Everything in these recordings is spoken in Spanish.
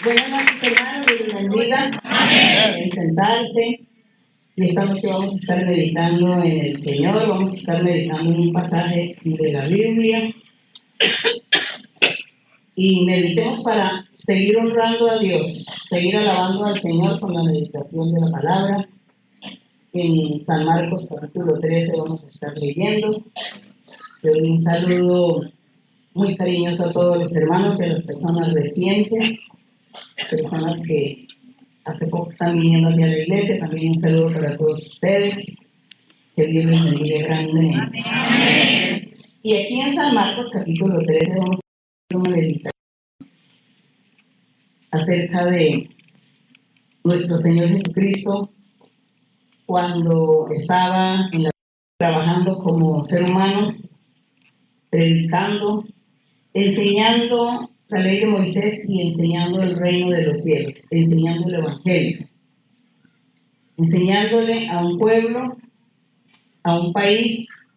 Buenas noches, hermanos, Dios les bendiga. Pueden sentarse. Y esta noche vamos a estar meditando en el Señor, vamos a estar meditando en un pasaje de la Biblia. Y meditemos para seguir honrando a Dios, seguir alabando al Señor con la meditación de la palabra. En San Marcos capítulo 13 vamos a estar leyendo. Le doy un saludo muy cariñoso a todos los hermanos y a las personas recientes, personas que hace poco están viniendo aquí a la iglesia. También un saludo para todos ustedes. Que Dios les bendiga grandemente. Amén. Y aquí en San Marcos capítulo 13 vamos a hacer una meditación acerca de nuestro Señor Jesucristo cuando estaba trabajando como ser humano, predicando, enseñando la ley de Moisés y enseñando el reino de los cielos, enseñando el evangelio, enseñándole a un pueblo, a un país,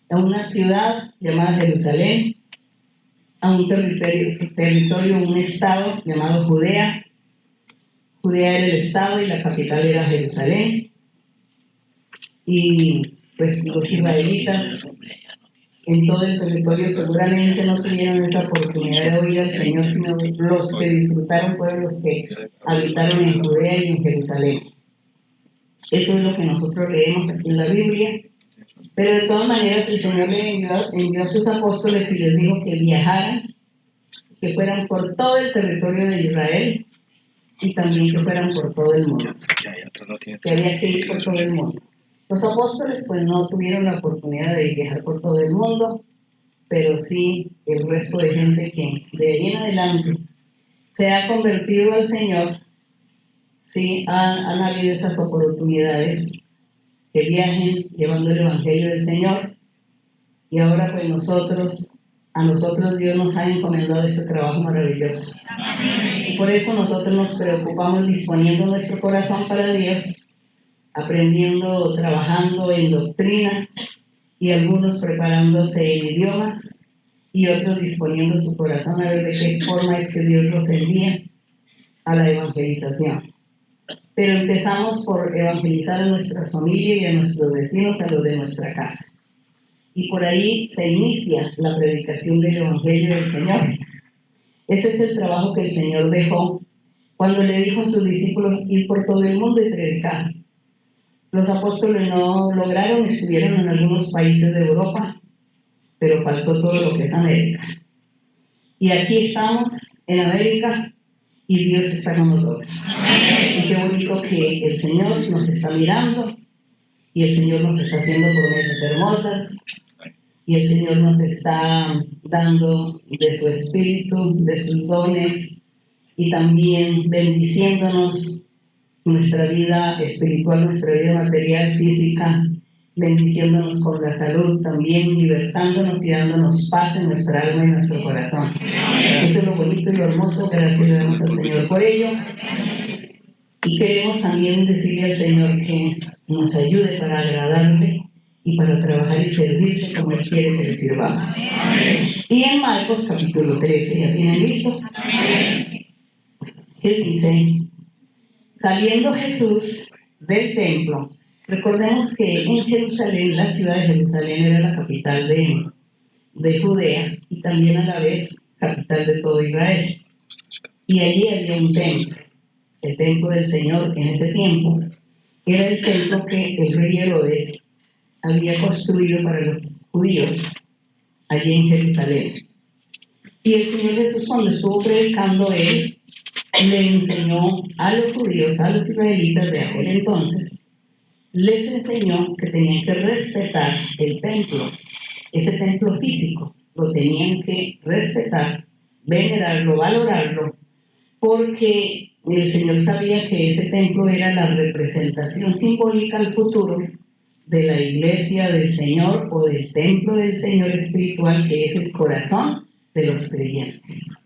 a una ciudad llamada Jerusalén, a un territorio, un estado llamado Judea. Judea era el estado y la capital era Jerusalén. Y pues los israelitas en todo el territorio seguramente no tuvieron esa oportunidad de oír al Señor, sino los que disfrutaron fueron los que habitaron en Judea y en Jerusalén. Eso es lo que nosotros leemos aquí en la Biblia. Pero de todas maneras el Señor le envió a sus apóstoles y les dijo que viajaran, que fueran por todo el territorio de Israel y también que fueran por todo el mundo. Que había que ir por todo el mundo. Los apóstoles pues no tuvieron la oportunidad de viajar por todo el mundo, pero sí el resto de gente que de ahí en adelante se ha convertido al Señor. Sí han habido esas oportunidades que viajen llevando el evangelio del Señor. Y ahora pues a nosotros Dios nos ha encomendado este trabajo maravilloso. Amén. Y por eso nosotros nos preocupamos disponiendo nuestro corazón para Dios, aprendiendo, trabajando en doctrina, y algunos preparándose en idiomas, y otros disponiendo su corazón a ver de qué forma es que Dios los envía a la evangelización. Pero empezamos por evangelizar a nuestra familia y a nuestros vecinos, a los de nuestra casa. Y por ahí se inicia la predicación del Evangelio del Señor. Ese es el trabajo que el Señor dejó cuando le dijo a sus discípulos ir por todo el mundo y predicar. Los apóstoles no lograron, estuvieron en algunos países de Europa, pero faltó todo lo que es América. Y aquí estamos en América y Dios está con nosotros. Y qué bonito que el Señor nos está mirando y el Señor nos está haciendo promesas hermosas. Y el Señor nos está dando de su espíritu, de sus dones, y también bendiciéndonos nuestra vida espiritual, nuestra vida material, física, bendiciéndonos con la salud también, libertándonos y dándonos paz en nuestra alma y nuestro corazón. Eso es lo bonito y lo hermoso. Gracias le damos al Señor por ello. Y queremos también decirle al Señor que nos ayude para agradarle y para trabajar y servirle como Él quiere que le sirvamos. Amén. Y en Marcos capítulo 13, ¿ya tienen listo? Amén. Él dice: saliendo Jesús del templo, recordemos que en Jerusalén, la ciudad de Jerusalén era la capital de Judea y también a la vez capital de todo Israel. Y allí había un templo, el templo del Señor en ese tiempo. Era el templo que el rey Herodes había construido para los judíos allí en Jerusalén. Y el Señor Jesús, cuando estuvo predicando, Él le enseñó a los judíos, a los israelitas de aquel entonces, les enseñó que tenían que respetar el templo, ese templo físico, lo tenían que respetar, venerarlo, valorarlo, porque el Señor sabía que ese templo era la representación simbólica al futuro de la iglesia del Señor o del templo del Señor espiritual, que es el corazón de los creyentes.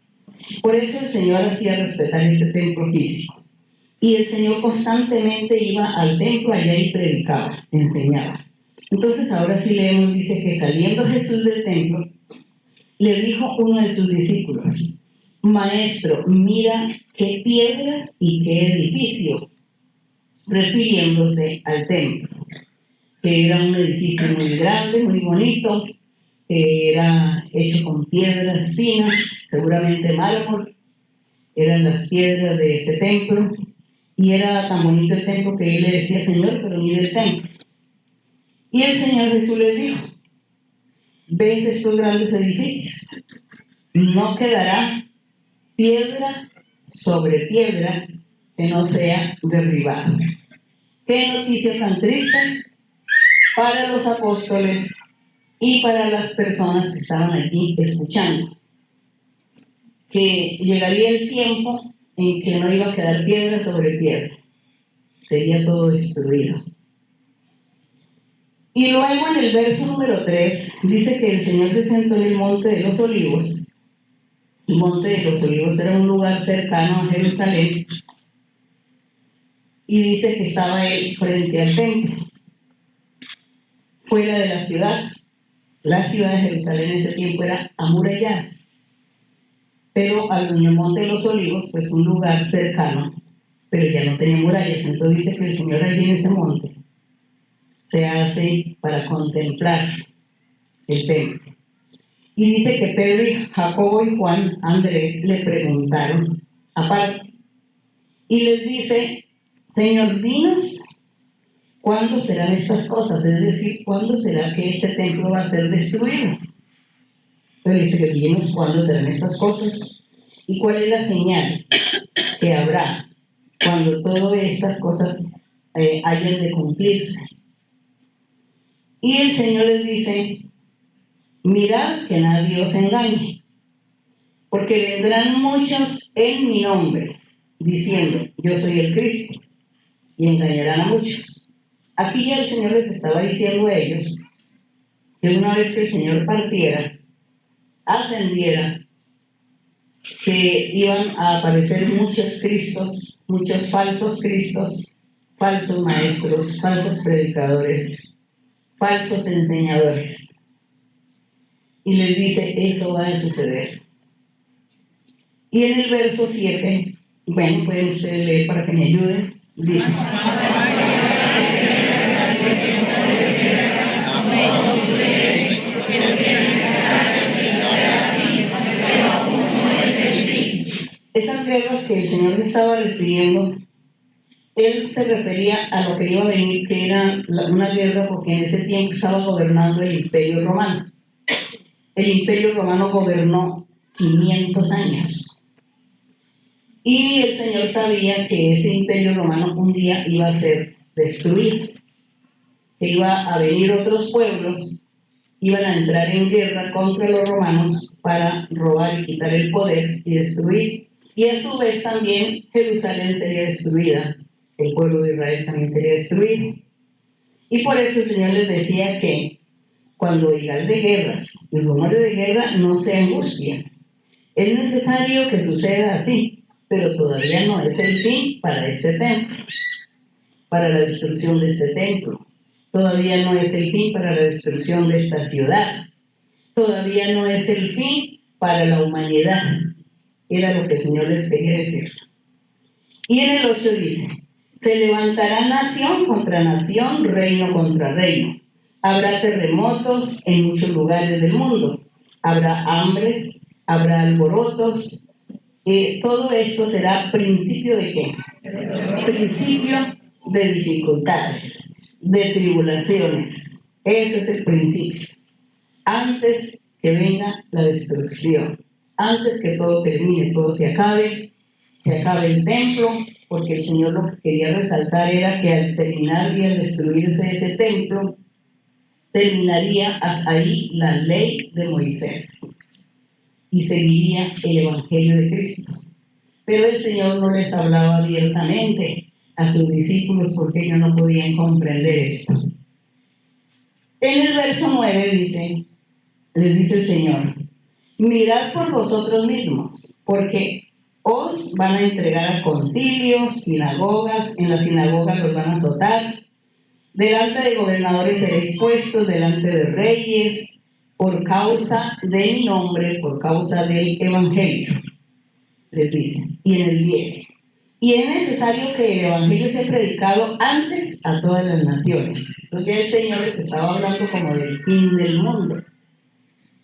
Por eso el Señor hacía respetar ese templo físico. Y el Señor constantemente iba al templo allá y predicaba, enseñaba. Entonces ahora sí leemos, dice que saliendo Jesús del templo, le dijo uno de sus discípulos: Maestro, mira qué piedras y qué edificio, refiriéndose al templo, que era un edificio muy grande, muy bonito, que era hecho con piedras finas, seguramente mármol, eran las piedras de ese templo, y era tan bonito el templo que él le decía: Señor, pero mire el templo. Y el Señor Jesús les dijo: ¿ves estos grandes edificios? No quedará piedra sobre piedra que no sea derribada. Qué noticia tan triste para los apóstoles y para las personas que estaban allí escuchando, que llegaría el tiempo en que no iba a quedar piedra sobre piedra, sería todo destruido. Y luego en el verso número 3 dice que el Señor se sentó en el monte de los olivos. El monte de los olivos era un lugar cercano a Jerusalén, y dice que estaba él frente al templo, fuera de la ciudad. La ciudad de Jerusalén en ese tiempo era amurallada, pero al monte de los olivos, pues un lugar cercano, pero ya no tenía murallas. Entonces dice que el Señor allí en ese monte se hace para contemplar el templo. Y dice que Pedro y Jacobo y Juan, Andrés, le preguntaron aparte, y les dice: Señor, dinos cuándo serán estas cosas, es decir, cuándo será que este templo va a ser destruido. Pero dice que dinos cuándo serán estas cosas y cuál es la señal que habrá cuando todas estas cosas hayan de cumplirse. Y el Señor les dice: mirad que nadie os engañe, porque vendrán muchos en mi nombre, diciendo: yo soy el Cristo, y engañarán a muchos. Aquí ya el Señor les estaba diciendo a ellos que una vez que el Señor partiera, ascendiera, que iban a aparecer muchos Cristos, muchos falsos Cristos, falsos maestros, falsos predicadores, falsos enseñadores. Y les dice: eso va a suceder. Y en el verso 7, bueno, pueden ustedes leer para que me ayuden, dice: esas guerras que el Señor se estaba refiriendo, él se refería a lo que iba a venir, que era una guerra, porque en ese tiempo estaba gobernando el Imperio Romano. El Imperio Romano gobernó 500 años. Y el Señor sabía que ese Imperio Romano un día iba a ser destruido, que iba a venir otros pueblos, iban a entrar en guerra contra los romanos para robar y quitar el poder y destruir. Y a su vez también Jerusalén sería destruida, el pueblo de Israel también sería destruido. Y por eso el Señor les decía que cuando oigáis de guerras y rumores de guerra, no se angustien. Es necesario que suceda así, pero todavía no es el fin para este templo, para la destrucción de este templo. Todavía no es el fin para la destrucción de esta ciudad. Todavía no es el fin para la humanidad. Era lo que el Señor les quería decir. Y en el 8 dice: se levantará nación contra nación, reino contra reino. Habrá terremotos en muchos lugares del mundo. Habrá hambres, habrá alborotos. Todo esto será principio de ¿qué? Principio de dificultades, de tribulaciones. Ese es el principio. Antes que venga la destrucción, antes que todo termine, todo se acabe el templo, porque el Señor lo que quería resaltar era que al terminar y al destruirse ese templo, terminaría ahí la ley de Moisés y seguiría el Evangelio de Cristo. Pero el Señor no les hablaba abiertamente a sus discípulos porque ellos no podían comprender esto. En el verso 9 les dice el Señor: mirad por vosotros mismos, porque os van a entregar a concilios, sinagogas, en las sinagogas los van a azotar, delante de gobernadores seréis puestos, delante de reyes, por causa de mi nombre, por causa del Evangelio. les dice, y en el 10. Y es necesario que el Evangelio sea predicado antes a todas las naciones. Entonces el Señor les estaba hablando como del fin del mundo.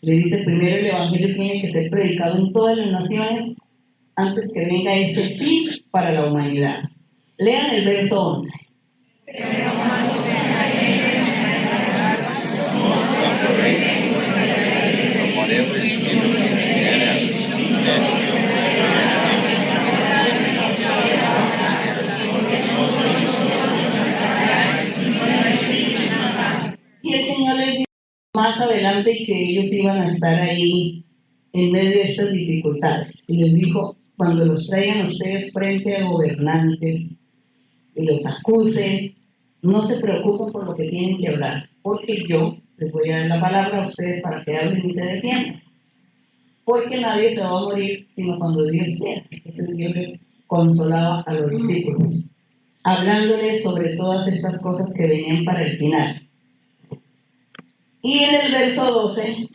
Le dice, primero el Evangelio tiene que ser predicado en todas las naciones antes que venga ese fin para la humanidad. Lean el verso 11. Y el Señor les dijo más adelante que ellos iban a estar ahí en medio de estas dificultades. Y les dijo, cuando los traigan ustedes frente a gobernantes y los acusen, no se preocupen por lo que tienen que hablar, porque yo les voy a dar la palabra a ustedes para que hablen y se defiendan. Porque nadie se va a morir sino cuando Dios quiera. Entonces Dios les consolaba a los discípulos, hablándoles sobre todas estas cosas que venían para el final. Y en el verso 12,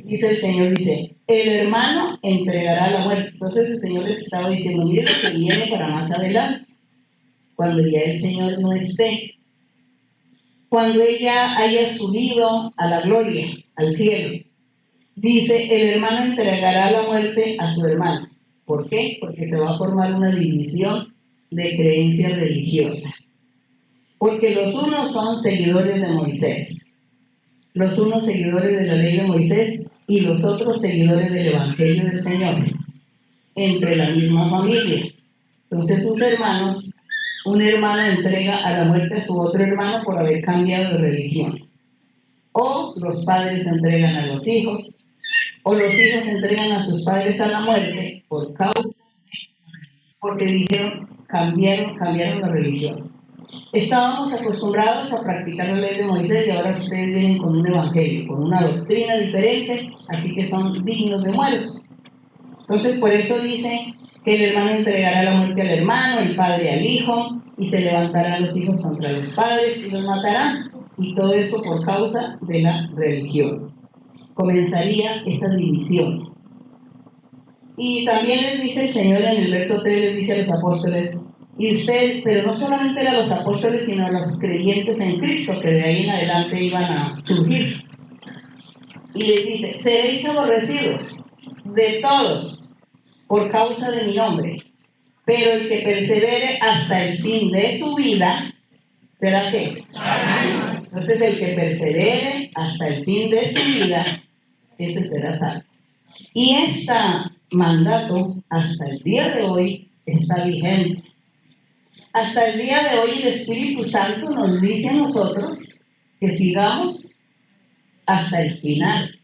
dice el Señor, dice, el hermano entregará la muerte. Entonces el Señor les estaba diciendo, miren lo que viene para más adelante, cuando ya el Señor no esté, cuando ella haya subido a la gloria, al cielo. Dice, el hermano entregará la muerte a su hermano. ¿Por qué? Porque se va a formar una división de creencia religiosa. Porque los unos son seguidores de Moisés, los unos seguidores de la ley de Moisés y los otros seguidores del Evangelio del Señor, entre la misma familia. Entonces sus hermanos, un hermano entrega a la muerte a su otro hermano por haber cambiado de religión. O los padres entregan a los hijos, o los hijos entregan a sus padres a la muerte porque dijeron, cambiaron la religión. Estábamos acostumbrados a practicar la ley de Moisés y ahora ustedes vienen con un evangelio, con una doctrina diferente, así que son dignos de muerte. Entonces por eso dice que el hermano entregará la muerte al hermano, el padre al hijo, y se levantarán los hijos contra los padres y los matarán. Y todo eso por causa de la religión. Comenzaría esa división. Y también les dice el Señor en el verso 3, les dice a los apóstoles, y ustedes, pero no solamente a los apóstoles, sino a los creyentes en Cristo, que de ahí en adelante iban a surgir. Y les dice, seréis aborrecidos de todos por causa de mi nombre, pero el que persevere hasta el fin de su vida, ¿será qué? Entonces el que persevere hasta el fin de su vida, ese será salvo. Y este mandato hasta el día de hoy está vigente. Hasta el día de hoy el Espíritu Santo nos dice a nosotros que sigamos hasta el final.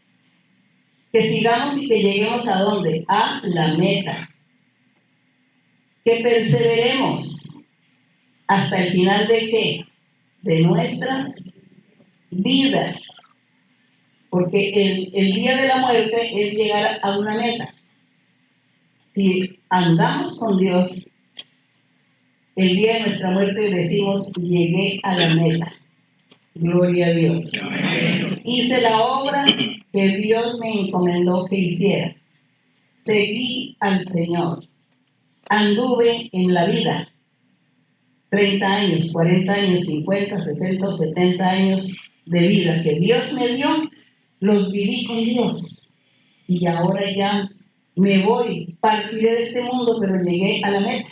Que sigamos y que lleguemos ¿a dónde? A la meta. Que perseveremos hasta el final ¿de qué? De nuestras vidas. Porque el día de la muerte es llegar a una meta. Si andamos con Dios, el día de nuestra muerte decimos, llegué a la meta. Gloria a Dios. Hice la obra que Dios me encomendó que hiciera. Seguí al Señor. Anduve en la vida. 30 años, 40 años, 50, 60, 70 años de vida que Dios me dio, los viví con Dios. Y ahora ya me voy, partiré de este mundo, pero llegué a la meta.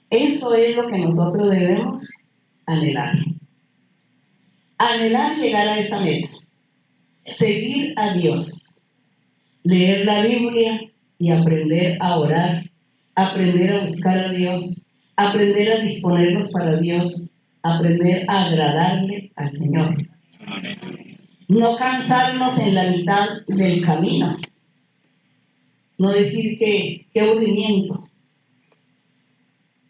Eso es lo que nosotros debemos anhelar. Anhelar llegar a esa meta. Seguir a Dios. Leer la Biblia y aprender a orar. Aprender a buscar a Dios. Aprender a disponernos para Dios. Aprender a agradarle al Señor. No cansarnos en la mitad del camino. No decir que qué aburrimiento.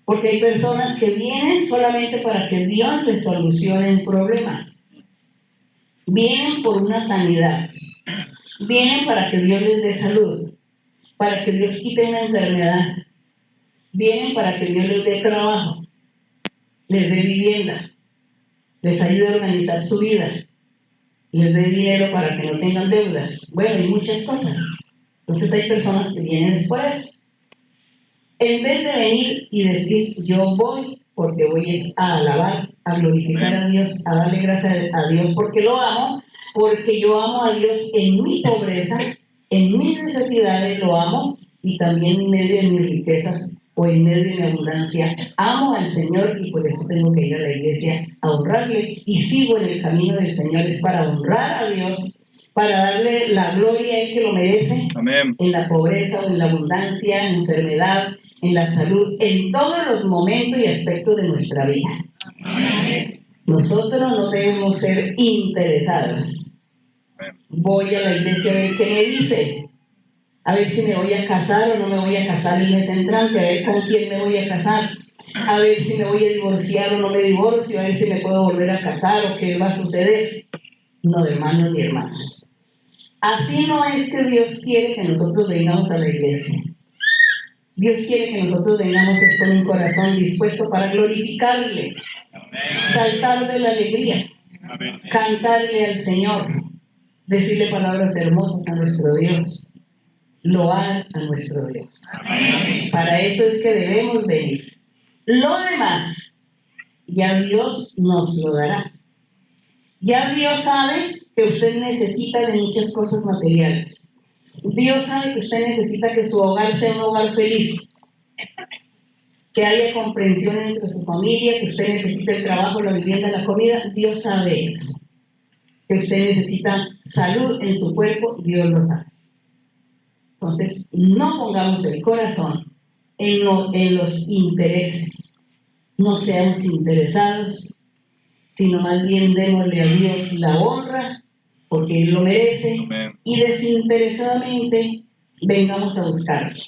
Porque hay personas que vienen solamente para que Dios les solucione un problema. Vienen por una sanidad. Vienen para que Dios les dé salud. Para que Dios quite una enfermedad. Vienen para que Dios les dé trabajo. Les dé vivienda. Les ayude a organizar su vida. Les dé dinero para que no tengan deudas. Bueno, y muchas cosas. Entonces hay personas que vienen después. En vez de venir y decir, yo voy porque voy a alabar, a glorificar a Dios, a darle gracias a Dios porque lo amo, porque yo amo a Dios en mi pobreza, en mis necesidades lo amo, y también en medio de mis riquezas o en medio de mi abundancia amo al Señor, y por eso tengo que ir a la iglesia a honrarle, y sigo en el camino del Señor. Es para honrar a Dios, para darle la gloria a Él que lo merece. Amén. En la pobreza o en la abundancia, en la enfermedad, en la salud, en todos los momentos y aspectos de nuestra vida. Amén. Nosotros no debemos ser interesados. Voy a la iglesia a ver qué me dice, a ver si me voy a casar o no me voy a casar el mes entrante, a ver con quién me voy a casar, a ver si me voy a divorciar o no me divorcio, a ver si me puedo volver a casar o qué va a suceder. No, hermanos ni hermanas, así no es que Dios quiere que nosotros vengamos a la iglesia. Dios quiere que nosotros vengamos con un corazón dispuesto para glorificarle, saltar de la alegría, cantarle al Señor, decirle palabras hermosas a nuestro Dios, loar a nuestro Dios. Para eso es que debemos venir. Lo demás, ya Dios nos lo dará. Ya Dios sabe que usted necesita de muchas cosas materiales. Dios sabe que usted necesita que su hogar sea un hogar feliz, que haya comprensión entre su familia, que usted necesita el trabajo, la vivienda, la comida. Dios sabe eso. Que usted necesita salud en su cuerpo, Dios lo sabe. Entonces, no pongamos el corazón en los intereses. No seamos interesados, sino más bien démosle a Dios la honra, porque Él lo merece. Amén. Y desinteresadamente vengamos a buscarlo.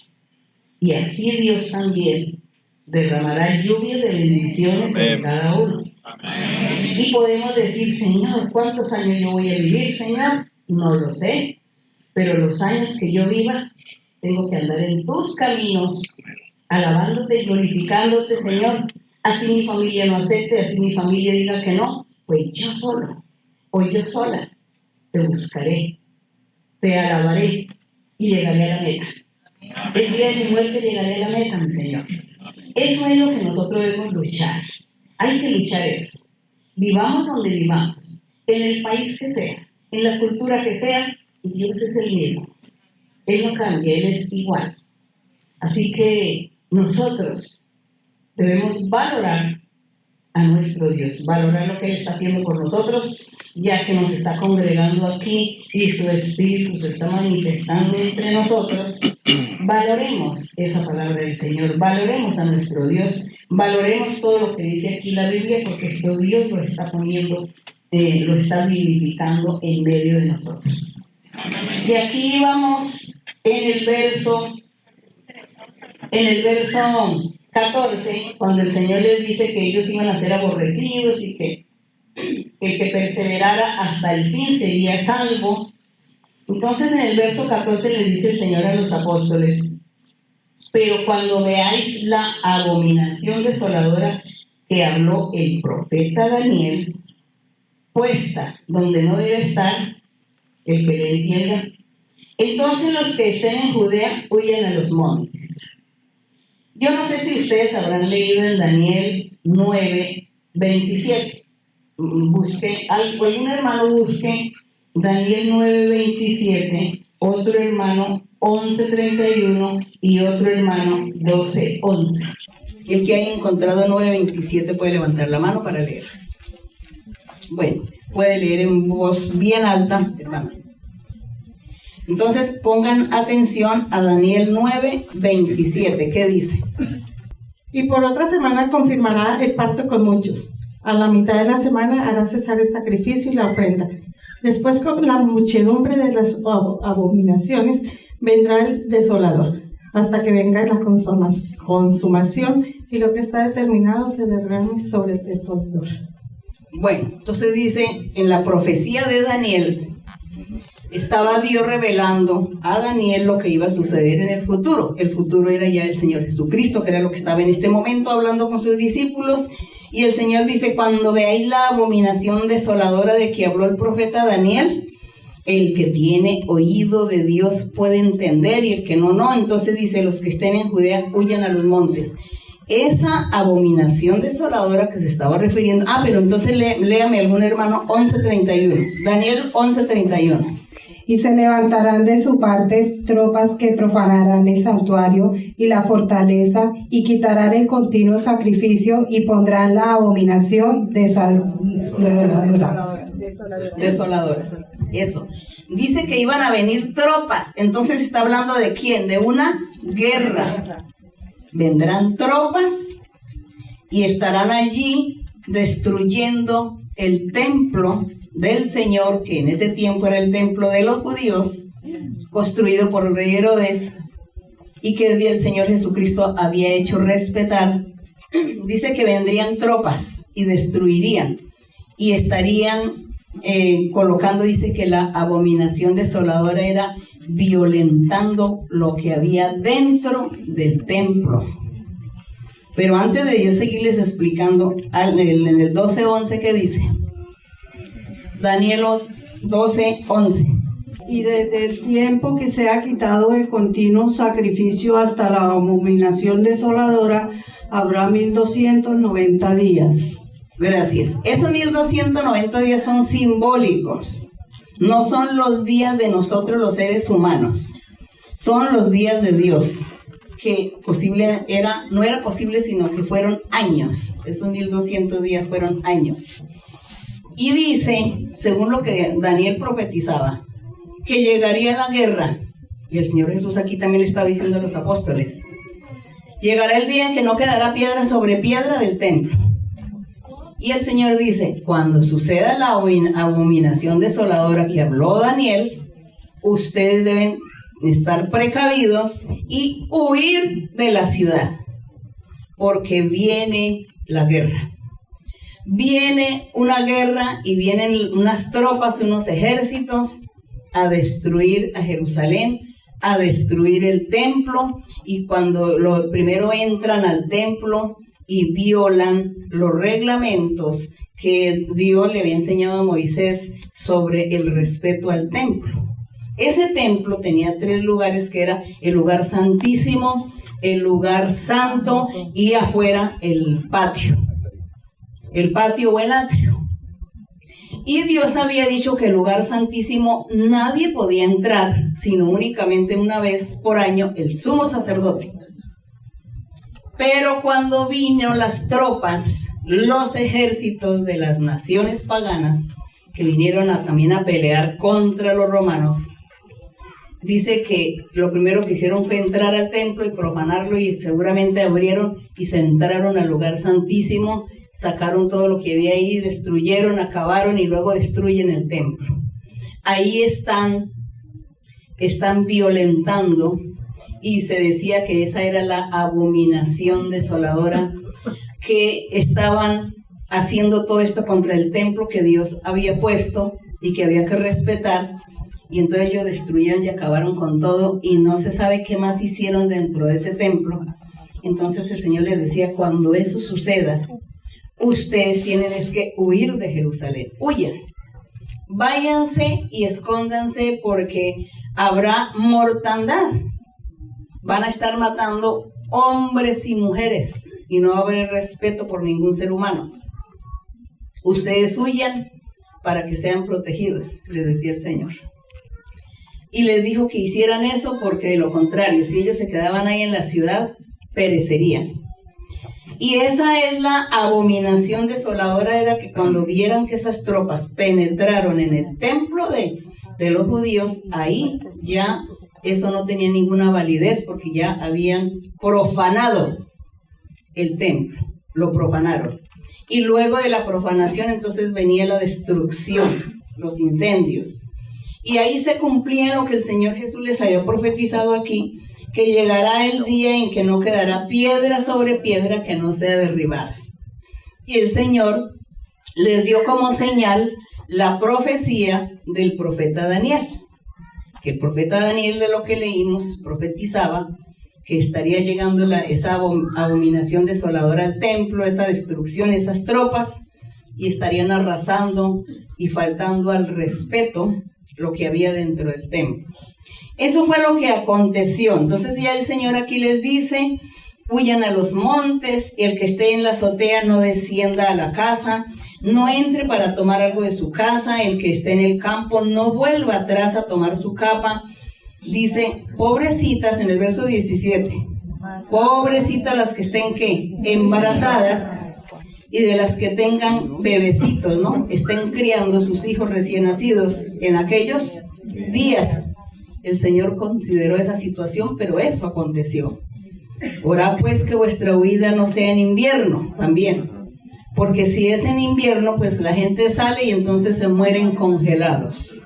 Y así Dios también derramará lluvia de bendiciones en cada uno. Amén. Y podemos decir, Señor, ¿cuántos años yo voy a vivir, Señor? No lo sé, pero los años que yo viva, tengo que andar en tus caminos, alabándote y glorificándote, Señor. Así mi familia no acepte, así mi familia diga que no, pues yo solo, o yo sola, te buscaré, te alabaré y llegaré a la meta. El día de mi muerte llegaré a la meta, mi Señor. Eso es lo que nosotros debemos luchar. Hay que luchar eso. Vivamos donde vivamos, en el país que sea, en la cultura que sea, Dios es el mismo. Él no cambia, Él es igual. Así que nosotros debemos valorar a nuestro Dios, valorar lo que Él está haciendo por nosotros, ya que nos está congregando aquí y su Espíritu se está manifestando entre nosotros. Valoremos esa palabra del Señor, valoremos a nuestro Dios, valoremos todo lo que dice aquí la Biblia, porque esto Dios lo está poniendo, lo está vivificando en medio de nosotros. Y aquí vamos en el verso 14, cuando el Señor les dice que ellos iban a ser aborrecidos y que el que perseverara hasta el fin sería salvo. Entonces en el verso 14 les dice el Señor a los apóstoles: pero cuando veáis la abominación desoladora que habló el profeta Daniel, puesta donde no debe estar, el que le entienda, entonces los que estén en Judea huyan a los montes. Yo no sé si ustedes habrán leído en Daniel 9:27. Busque, algún hermano busque Daniel 9:27, otro hermano 11:31 y otro hermano 12:11. El que haya encontrado 9:27 puede levantar la mano para leer. Bueno, puede leer en voz bien alta, hermano. Entonces pongan atención a Daniel 9:27. ¿Qué dice? Y por otra semana confirmará el pacto con muchos. A la mitad de la semana hará cesar el sacrificio y la ofrenda. Después, con la muchedumbre de las abominaciones, vendrá el desolador, hasta que venga la consumación y lo que está determinado se derrame sobre el desolador. Bueno, entonces dice, en la profecía de Daniel, estaba Dios revelando a Daniel lo que iba a suceder en el futuro. El futuro era ya el Señor Jesucristo, que era lo que estaba en este momento hablando con sus discípulos. Y el Señor dice, cuando veáis la abominación desoladora de que habló el profeta Daniel, El que tiene oído de Dios puede entender, y el que no, no. Entonces dice, los que estén en Judea huyan a los montes. Esa abominación desoladora que se estaba refiriendo. Pero entonces léame algún hermano 11:31. Daniel 11:31. Y se levantarán de su parte tropas que profanarán el santuario y la fortaleza, y quitarán el continuo sacrificio, y pondrán la abominación desoladora. Eso. Dice que iban a venir tropas. Entonces está hablando de quién, de una guerra. Vendrán tropas y estarán allí destruyendo el templo del Señor, que en ese tiempo era el templo de los judíos, construido por el rey Herodes, y que el Señor Jesucristo había hecho respetar. Dice que vendrían tropas y destruirían, y estarían colocando, dice que la abominación desoladora era violentando lo que había dentro del templo. Pero antes de yo seguirles explicando, en el 12:11, ¿qué dice? Daniel 12:11. Y desde el tiempo que se ha quitado el continuo sacrificio hasta la abominación desoladora, habrá 1290 días. Gracias. Esos 1290 días son simbólicos. No son los días de nosotros los seres humanos. Son los días de Dios, que no era posible, sino que fueron años. Esos 1200 días fueron años. Y dice, según lo que Daniel profetizaba, que llegaría la guerra. Y el Señor Jesús aquí también le está diciendo a los apóstoles: llegará el día en que no quedará piedra sobre piedra del templo. Y el Señor dice, cuando suceda la abominación desoladora que habló Daniel, ustedes deben estar precavidos y huir de la ciudad, porque viene la guerra. Viene una guerra y vienen unas tropas, unos ejércitos a destruir a Jerusalén, a destruir el templo. Y cuando primero entran al templo y violan los reglamentos que Dios le había enseñado a Moisés sobre el respeto al templo. Ese templo tenía 3 lugares, que era el lugar santísimo, el lugar santo y afuera el patio o el atrio. Y Dios había dicho que el lugar santísimo nadie podía entrar, sino únicamente una vez por año el sumo sacerdote. Pero cuando vino las tropas, los ejércitos de las naciones paganas, que vinieron también a pelear contra los romanos, dice que lo primero que hicieron fue entrar al templo y profanarlo, y seguramente abrieron y se entraron al lugar santísimo, sacaron todo lo que había ahí, destruyeron, acabaron y luego destruyen el templo. Ahí están violentando, y se decía que esa era la abominación desoladora, que estaban haciendo todo esto contra el templo que Dios había puesto y que había que respetar. Y entonces ellos destruyeron y acabaron con todo, y no se sabe qué más hicieron dentro de ese templo. Entonces el Señor les decía, cuando eso suceda, ustedes tienen que huir de Jerusalén. Huyan, váyanse y escóndanse, porque habrá mortandad. Van a estar matando hombres y mujeres, y no va a haber respeto por ningún ser humano. Ustedes huyan para que sean protegidos, les decía el Señor. Y les dijo que hicieran eso, porque de lo contrario, si ellos se quedaban ahí en la ciudad, perecerían. Y esa es la abominación desoladora, era que cuando vieran que esas tropas penetraron en el templo de los judíos, ahí ya eso no tenía ninguna validez, porque ya habían profanado el templo, lo profanaron. Y luego de la profanación entonces venía la destrucción, los incendios. Y ahí se cumplía lo que el Señor Jesús les había profetizado aquí, que llegará el día en que no quedará piedra sobre piedra que no sea derribada. Y el Señor les dio como señal la profecía del profeta Daniel, que el profeta Daniel, de lo que leímos, profetizaba que estaría llegando esa abominación desoladora al templo, esa destrucción, esas tropas, y estarían arrasando y faltando al respeto lo que había dentro del templo. Eso fue lo que aconteció. Entonces ya el Señor aquí les dice, huyan a los montes, y el que esté en la azotea no descienda a la casa, no entre para tomar algo de su casa, el que esté en el campo no vuelva atrás a tomar su capa. Dice, pobrecitas, en el verso 17, pobrecitas las que estén, ¿qué? Embarazadas, y de las que tengan bebecitos, ¿no? Estén criando sus hijos recién nacidos en aquellos días. El Señor consideró esa situación, pero eso aconteció. Orad pues que vuestra huida no sea en invierno también, porque si es en invierno, pues la gente sale y entonces se mueren congelados.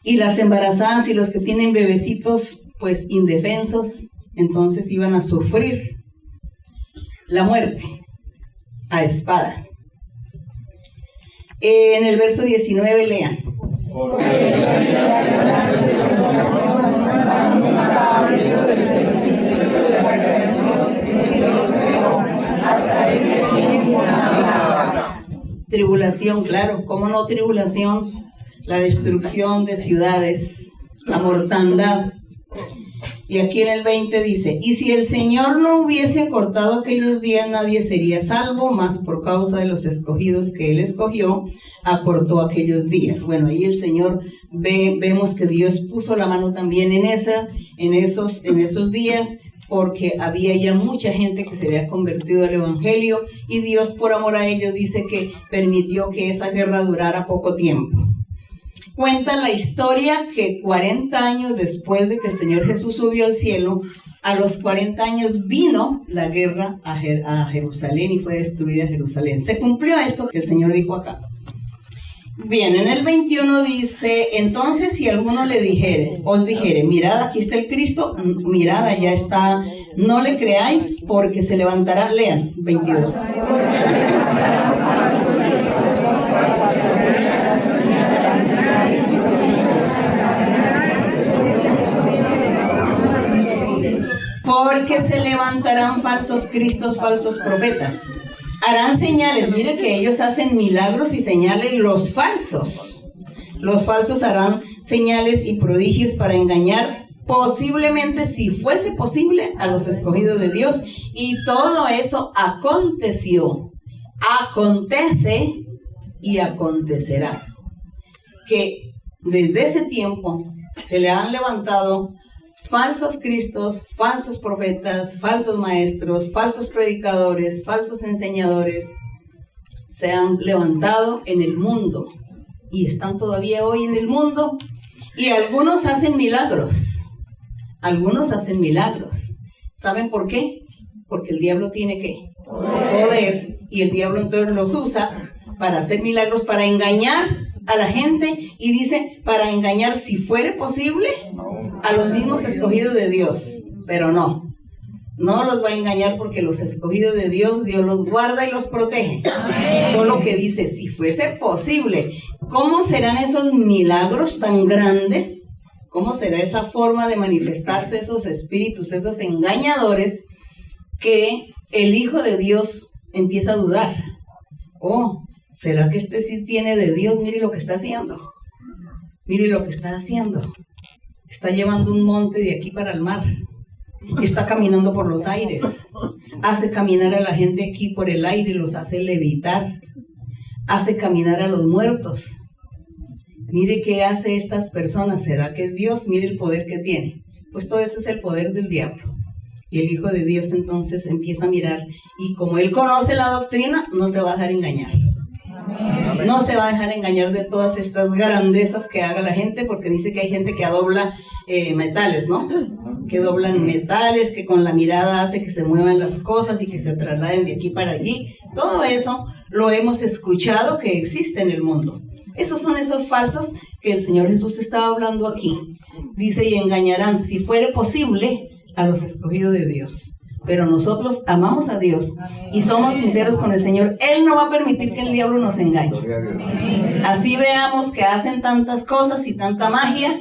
Y las embarazadas y los que tienen bebecitos, pues indefensos, entonces iban a sufrir la muerte a espada. En el verso 19 lean. Tribulación, claro, ¿cómo no tribulación? La destrucción de ciudades, la mortandad. Y aquí en el 20 dice, y si el Señor no hubiese acortado aquellos días, nadie sería salvo, mas por causa de los escogidos que Él escogió, acortó aquellos días. Bueno, ahí el Señor vemos que Dios puso la mano también en esos días, porque había ya mucha gente que se había convertido al Evangelio, y Dios por amor a ellos dice que permitió que esa guerra durara poco tiempo. Cuenta la historia que 40 años después de que el Señor Jesús subió al cielo, a los 40 años vino la guerra a Jerusalén y fue destruida Jerusalén. Se cumplió esto que el Señor dijo acá. Bien, en el 21 dice, entonces si alguno os dijere, mirad, aquí está el Cristo, mirad, allá está, no le creáis, porque se levantará, lean, 22. Porque se levantarán falsos cristos, falsos profetas. Harán señales, mire que ellos hacen milagros y señales, los falsos. Los falsos harán señales y prodigios para engañar, posiblemente, si fuese posible, a los escogidos de Dios. Y todo eso aconteció, acontece y acontecerá. Que desde ese tiempo se le han levantado falsos cristos, falsos profetas, falsos maestros, falsos predicadores, falsos enseñadores, se han levantado en el mundo y están todavía hoy en el mundo, y algunos hacen milagros, ¿saben por qué? Porque el diablo tiene ¿qué? Poder, y el diablo entonces los usa para hacer milagros, para engañar a la gente, y dice, para engañar, si fuere posible, a los mismos escogidos de Dios. Pero no los va a engañar, porque los escogidos de Dios, Dios los guarda y los protege. Solo que dice, si fuese posible. ¿Cómo serán esos milagros tan grandes? ¿Cómo será esa forma de manifestarse esos espíritus, esos engañadores, que el Hijo de Dios empieza a dudar? Oh, ¿será que este sí tiene de Dios? Mire lo que está haciendo. Está llevando un monte de aquí para el mar. Está caminando por los aires. Hace caminar a la gente aquí por el aire, los hace levitar. Hace caminar a los muertos. Mire qué hace estas personas. ¿Será que es Dios? Mire el poder que tiene. Pues todo eso es el poder del diablo. Y el Hijo de Dios entonces empieza a mirar. Y como Él conoce la doctrina, no se va a dejar engañar. No se va a dejar engañar de todas estas grandezas que haga la gente, porque dice que hay gente que adobla metales, ¿no? Que doblan metales, que con la mirada hace que se muevan las cosas y que se trasladen de aquí para allí. Todo eso lo hemos escuchado que existe en el mundo. Esos son esos falsos que el Señor Jesús estaba hablando aquí. Dice, y engañarán, si fuere posible, a los escogidos de Dios. Pero nosotros amamos a Dios y somos sinceros con el Señor. Él no va a permitir que el diablo nos engañe. Así veamos que hacen tantas cosas y tanta magia,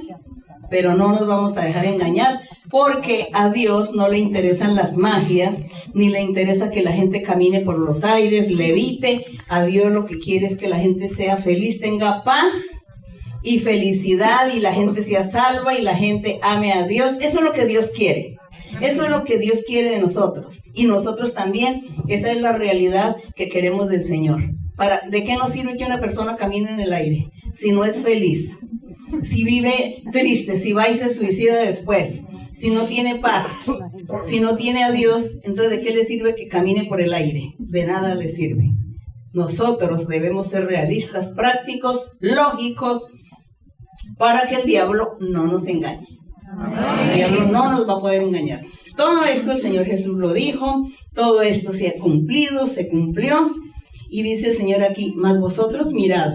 pero no nos vamos a dejar engañar, porque a Dios no le interesan las magias, ni le interesa que la gente camine por los aires, levite. A Dios lo que quiere es que la gente sea feliz, tenga paz y felicidad y la gente sea salva y la gente ame a Dios. Eso es lo que Dios quiere. Eso es lo que Dios quiere de nosotros. Y nosotros también, esa es la realidad que queremos del Señor. ¿De qué nos sirve que una persona camine en el aire si no es feliz? Si vive triste, si va y se suicida después, si no tiene paz, si no tiene a Dios, entonces ¿de qué le sirve que camine por el aire? De nada le sirve. Nosotros debemos ser realistas, prácticos, lógicos, para que el diablo no nos engañe. El diablo no nos va a poder engañar. Todo esto el Señor Jesús lo dijo, todo esto se ha cumplido, se cumplió, y dice el Señor aquí, mas vosotros mirad,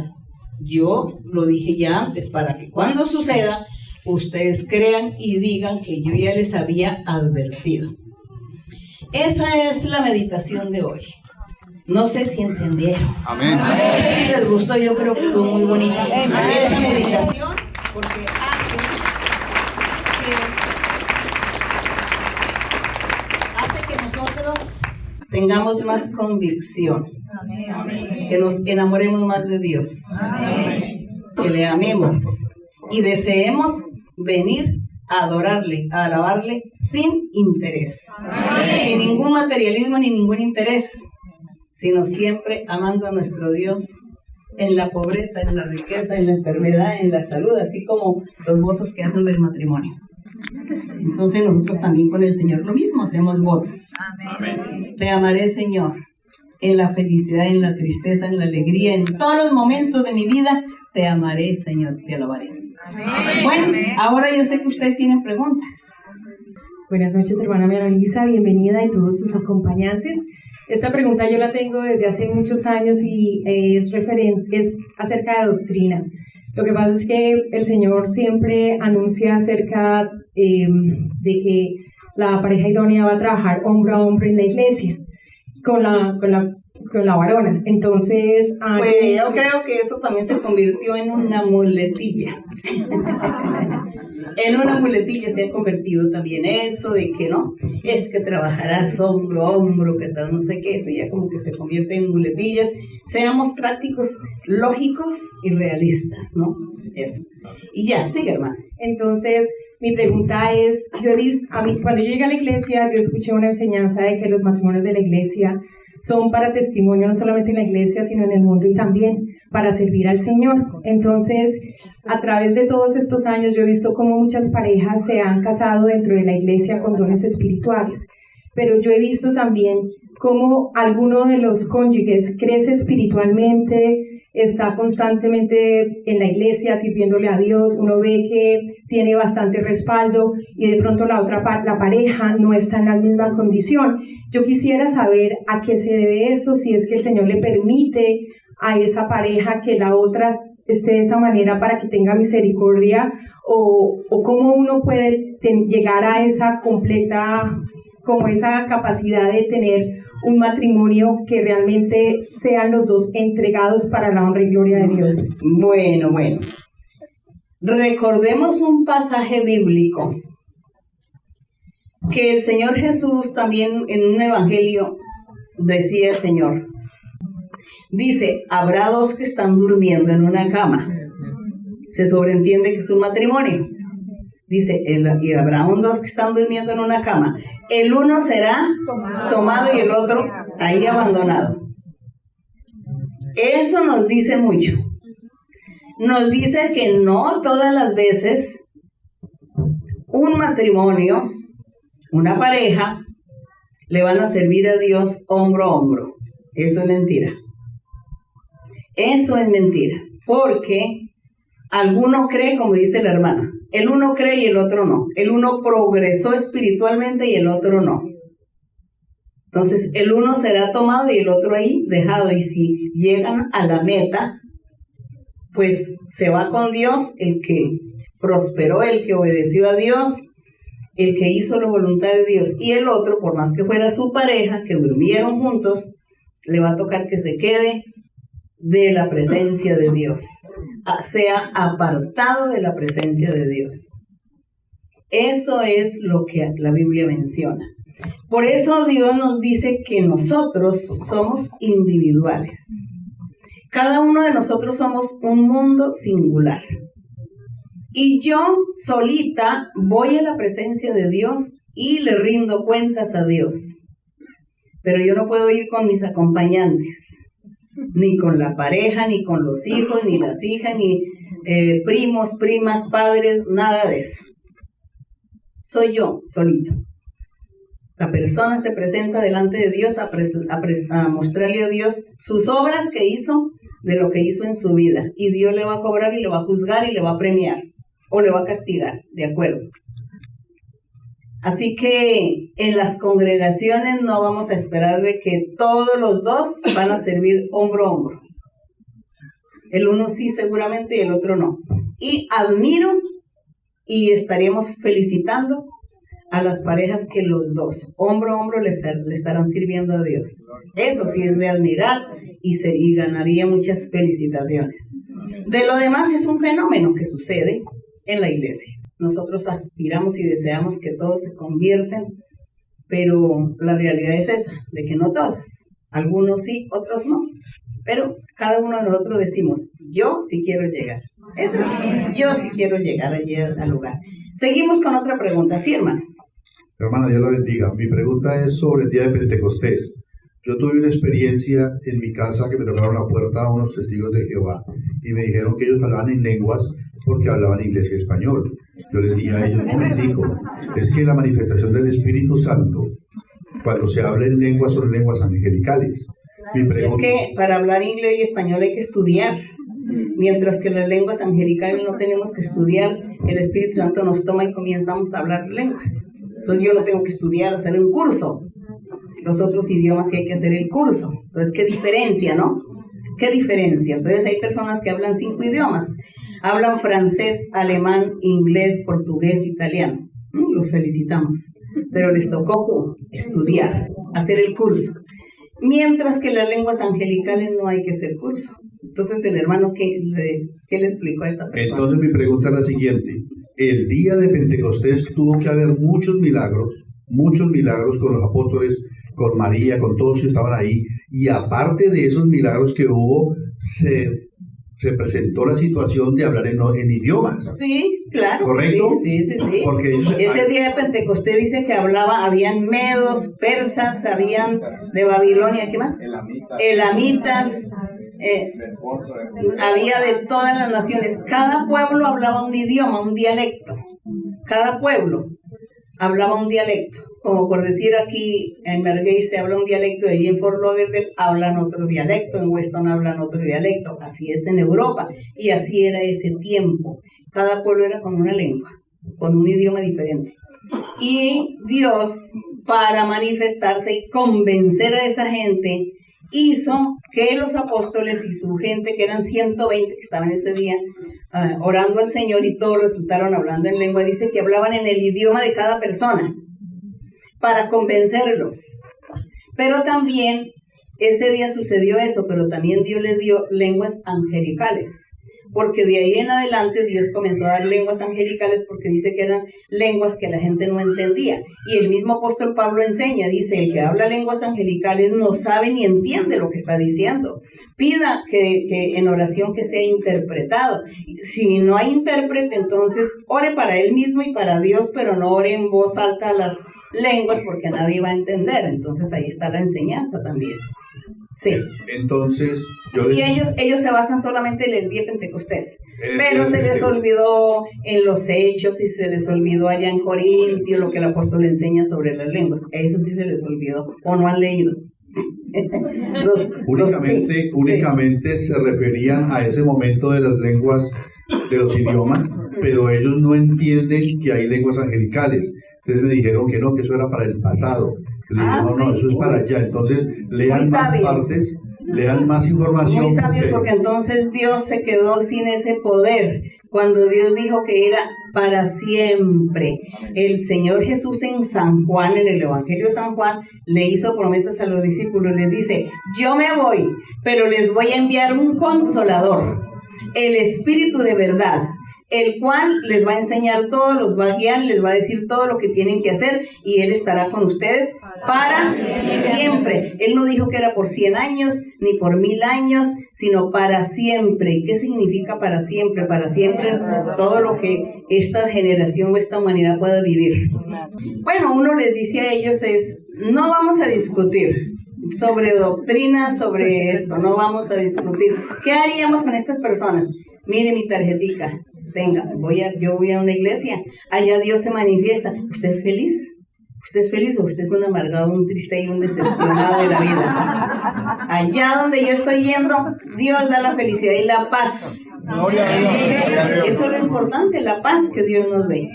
yo lo dije ya antes, para que cuando suceda, ustedes crean y digan que yo ya les había advertido. Esa es la meditación de hoy. No sé si entendieron. Amén. No sé si les gustó, yo creo que estuvo muy bonita esa meditación, porque hace que nosotros tengamos más convicción. Amén. Que nos enamoremos más de Dios. Amén. Que le amemos y deseemos venir a adorarle, a alabarle sin interés. Amén. Sin ningún materialismo ni ningún interés, sino siempre amando a nuestro Dios en la pobreza, en la riqueza, en la enfermedad, en la salud, así como los votos que hacen del matrimonio. Entonces nosotros también con el Señor lo mismo, hacemos votos. Amén. Te amaré, Señor, en la felicidad, en la tristeza, en la alegría, en todos los momentos de mi vida, te amaré, Señor, te alabaré. Amén. Bueno, ahora yo sé que ustedes tienen preguntas. Buenas noches, hermana María Luisa, bienvenida y todos sus acompañantes. Esta pregunta yo la tengo desde hace muchos años y es acerca de doctrina. Lo que pasa es que el Señor siempre anuncia acerca de que la pareja idónea va a trabajar hombro a hombro en la iglesia con la varona. Entonces, pues yo creo que eso también se convirtió en una muletilla. En una muletilla se ha convertido también eso de que no, es que trabajarás hombro a hombro, que tal no sé qué, eso ya como que se convierte en muletillas. Seamos prácticos, lógicos y realistas, ¿no? Eso. Y ya, sigue, hermano. Entonces, mi pregunta es, cuando yo llegué a la iglesia, yo escuché una enseñanza de que los matrimonios de la iglesia son para testimonio no solamente en la iglesia, sino en el mundo y también para servir al Señor. Entonces, a través de todos estos años, yo he visto cómo muchas parejas se han casado dentro de la iglesia con dones espirituales, pero yo he visto también cómo alguno de los cónyuges crece espiritualmente, está constantemente en la iglesia sirviéndole a Dios, uno ve que tiene bastante respaldo y de pronto la pareja no está en la misma condición. Yo quisiera saber a qué se debe eso, si es que el Señor le permite a esa pareja que la otra esté de esa manera para que tenga misericordia, o cómo uno puede llegar a esa completa, como esa capacidad de tener un matrimonio que realmente sean los dos entregados para la honra y gloria de Dios. Bueno. Recordemos un pasaje bíblico que el Señor Jesús también en un evangelio decía el Señor. Dice, habrá dos que están durmiendo en una cama. Se sobreentiende que es un matrimonio. Dice, y habrá dos que están durmiendo en una cama. El uno será tomado y el otro ahí abandonado. Eso nos dice mucho. Nos dice que no todas las veces un matrimonio, una pareja, le van a servir a Dios hombro a hombro. Eso es mentira. Eso es mentira. Porque alguno cree, como dice la hermana, el uno cree y el otro no. El uno progresó espiritualmente y el otro no. Entonces, el uno será tomado y el otro ahí dejado. Y si llegan a la meta, pues se va con Dios, el que prosperó, el que obedeció a Dios, el que hizo la voluntad de Dios. Y el otro, por más que fuera su pareja, que durmieron juntos, le va a tocar que se quede de la presencia de Dios, sea apartado de la presencia de Dios. Eso es lo que la Biblia menciona. Por eso Dios nos dice que nosotros somos individuales. Cada uno de nosotros somos un mundo singular. Y yo solita voy a la presencia de Dios y le rindo cuentas a Dios. Pero yo no puedo ir con mis acompañantes, ni con la pareja, ni con los hijos, ni las hijas, ni primos, primas, padres, nada de eso. Soy yo solito. La persona se presenta delante de Dios a mostrarle a Dios sus obras que hizo, de lo que hizo en su vida. Y Dios le va a cobrar y le va a juzgar y le va a premiar o le va a castigar, de acuerdo. Así que en las congregaciones no vamos a esperar de que todos los dos van a servir hombro a hombro. El uno sí seguramente y el otro no. Y admiro y estaríamos felicitando a las parejas que los dos, hombro a hombro, le estarán sirviendo a Dios. Eso sí es de admirar y ganaría muchas felicitaciones. De lo demás es un fenómeno que sucede en la iglesia. Nosotros aspiramos y deseamos que todos se convierten, pero la realidad es esa, de que no todos. Algunos sí, otros no. Pero cada uno de nosotros decimos, yo sí quiero llegar. Eso es, yo sí quiero llegar allí al lugar. Seguimos con otra pregunta. Sí, hermano. Hermana, Dios la bendiga. Mi pregunta es sobre el día de Pentecostés. Yo tuve una experiencia en mi casa que me tocaron la puerta a unos testigos de Jehová y me dijeron que ellos hablaban en lenguas porque hablaban inglés y español. Yo les dije a ellos, un momentico, es que la manifestación del Espíritu Santo, cuando se habla en lenguas, son lenguas angelicales. Es que para hablar inglés y español hay que estudiar, mientras que las lenguas angelicales no tenemos que estudiar. El Espíritu Santo nos toma y comenzamos a hablar lenguas. Entonces yo no tengo que estudiar, hacer un curso. Los otros idiomas sí hay que hacer el curso. Entonces, ¿qué diferencia, no? ¿Qué diferencia? Entonces hay personas que hablan 5 idiomas. Hablan francés, alemán, inglés, portugués, italiano. Los felicitamos. Pero les tocó estudiar, hacer el curso. Mientras que las lenguas angelicales no hay que hacer curso. Entonces el hermano, ¿qué le explicó a esta persona? Entonces mi pregunta es la siguiente. El día de Pentecostés tuvo que haber muchos milagros con los apóstoles, con María, con todos que estaban ahí. Y aparte de esos milagros que hubo, se presentó la situación de hablar en idiomas. Sí, claro. ¿Correcto? Sí. Porque ese día de Pentecostés dice que habían medos, persas, habían de Babilonia, ¿qué más? Elamitas, había de todas las naciones. Cada pueblo hablaba un idioma, un dialecto. Cada pueblo hablaba un dialecto. Como por decir aquí en Merguey se habla un dialecto, y en Fort Lauderdale hablan otro dialecto, en Weston hablan otro dialecto. Así es en Europa, y así era ese tiempo. Cada pueblo era con una lengua, con un idioma diferente. Y Dios, para manifestarse y convencer a esa gente, hizo que los apóstoles y su gente, que eran 120 que estaban ese día orando al Señor, y todos resultaron hablando en lengua. Dice que hablaban en el idioma de cada persona para convencerlos. Pero también ese día sucedió eso, pero también Dios les dio lenguas angelicales, porque de ahí en adelante Dios comenzó a dar lenguas angelicales, porque dice que eran lenguas que la gente no entendía. Y el mismo apóstol Pablo enseña, dice, el que habla lenguas angelicales no sabe ni entiende lo que está diciendo. Pida que en oración que sea interpretado. Si no hay intérprete, entonces ore para él mismo y para Dios, pero no ore en voz alta las lenguas, porque nadie va a entender. Entonces ahí está la enseñanza también. Sí. Entonces, y ellos se basan solamente en el día de Pentecostés. Pero se les olvidó en los Hechos, y se les olvidó allá en Corintio lo que el apóstol enseña sobre las lenguas. Eso sí se les olvidó, o no han leído. Únicamente se referían a ese momento de las lenguas, de los idiomas, pero ellos no entienden que hay lenguas angelicales. Entonces me dijeron que no, que eso era para el pasado. Le dije, no, eso es para allá. Entonces lean más partes, lean más información. Muy sabios, porque entonces Dios se quedó sin ese poder. Cuando Dios dijo que era para siempre. El Señor Jesús en San Juan, en el Evangelio de San Juan, le hizo promesas a los discípulos. Les dice, yo me voy, pero les voy a enviar un consolador, el Espíritu de verdad, el cual les va a enseñar todo, los va a guiar, les va a decir todo lo que tienen que hacer y Él estará con ustedes para siempre. Él no dijo que era por 100 años ni por 1000 años, sino para siempre. ¿Qué significa para siempre? Para siempre es todo lo que esta generación o esta humanidad pueda vivir. Bueno, uno les dice a ellos no vamos a discutir sobre doctrina, sobre esto, no vamos a discutir. ¿Qué haríamos con estas personas? Mire mi tarjetica. Venga, yo voy a una iglesia, allá Dios se manifiesta. ¿Usted es feliz? ¿Usted es feliz o usted es un amargado, un triste y un decepcionado de la vida? Allá donde yo estoy yendo, Dios da la felicidad y la paz. Es que eso es lo importante, la paz que Dios nos dé.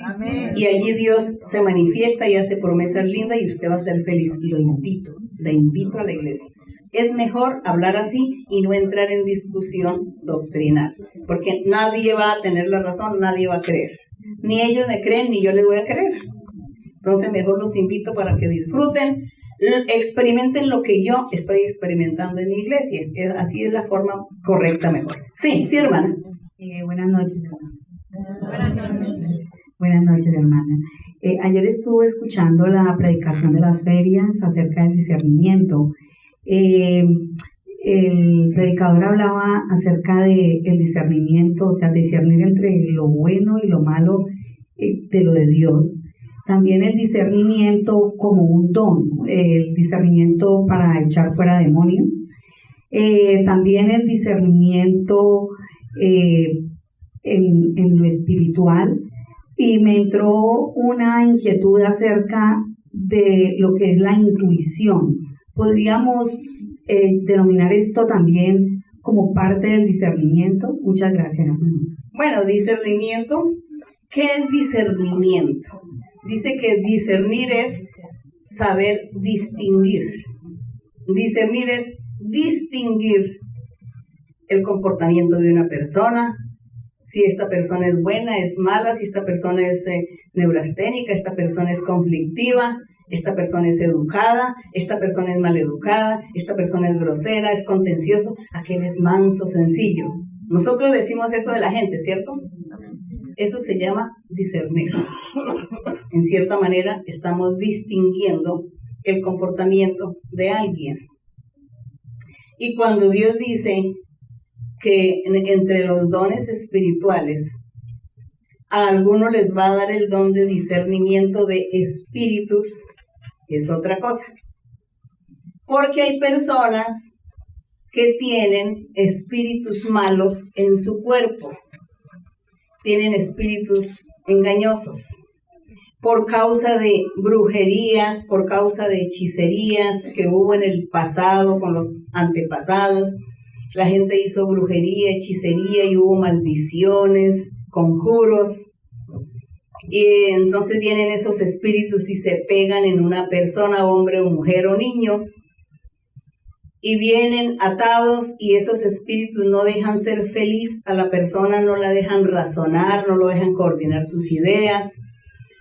Y allí Dios se manifiesta y hace promesas lindas y usted va a ser feliz. Y la invito a la iglesia. Es mejor hablar así y no entrar en discusión doctrinal, porque nadie va a tener la razón, nadie va a creer. Ni ellos me creen, ni yo les voy a creer. Entonces mejor los invito para que disfruten, experimenten lo que yo estoy experimentando en mi iglesia. Así es la forma correcta mejor. Sí, hermana. Buenas noches, hermana. Buenas noches, hermana. Ayer estuve escuchando la predicación de las ferias acerca del discernimiento. El predicador hablaba acerca del discernimiento, o sea, discernir entre lo bueno y lo malo de lo de Dios. También el discernimiento como un don, el discernimiento para echar fuera demonios. También el discernimiento en lo espiritual. Y me entró una inquietud acerca de lo que es la intuición. ¿Podríamos denominar esto también como parte del discernimiento? Muchas gracias. Bueno, discernimiento. ¿Qué es discernimiento? Dice que discernir es saber distinguir. Discernir es distinguir el comportamiento de una persona, si esta persona es buena, es mala, si esta persona es neurasténica, esta persona es conflictiva, esta persona es educada, esta persona es maleducada, esta persona es grosera, es contencioso, aquel es manso, sencillo. Nosotros decimos eso de la gente, ¿cierto? Eso se llama discernir. En cierta manera estamos distinguiendo el comportamiento de alguien. Y cuando Dios dice que entre los dones espirituales a algunos les va a dar el don de discernimiento de espíritus, es otra cosa. Porque hay personas que tienen espíritus malos en su cuerpo, tienen espíritus engañosos, por causa de brujerías, por causa de hechicerías que hubo en el pasado con los antepasados. La gente hizo brujería, hechicería y hubo maldiciones, conjuros. Y entonces vienen esos espíritus y se pegan en una persona, hombre o mujer o niño. Y vienen atados y esos espíritus no dejan ser feliz a la persona, no la dejan razonar, no lo dejan coordinar sus ideas,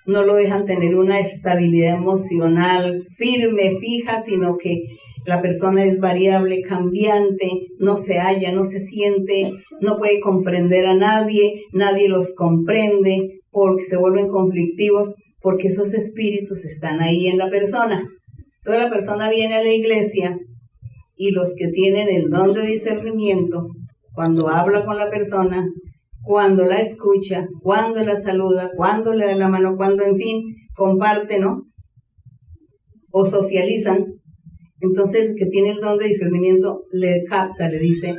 no lo dejan tener una estabilidad emocional firme, fija, sino que la persona es variable, cambiante, no se halla, no se siente, no puede comprender a nadie, nadie los comprende porque se vuelven conflictivos, porque esos espíritus están ahí en la persona. Entonces la persona viene a la iglesia y los que tienen el don de discernimiento, cuando habla con la persona, cuando la escucha, cuando la saluda, cuando le da la mano, cuando en fin comparte, ¿no? O socializan. Entonces el que tiene el don de discernimiento le capta, le dice,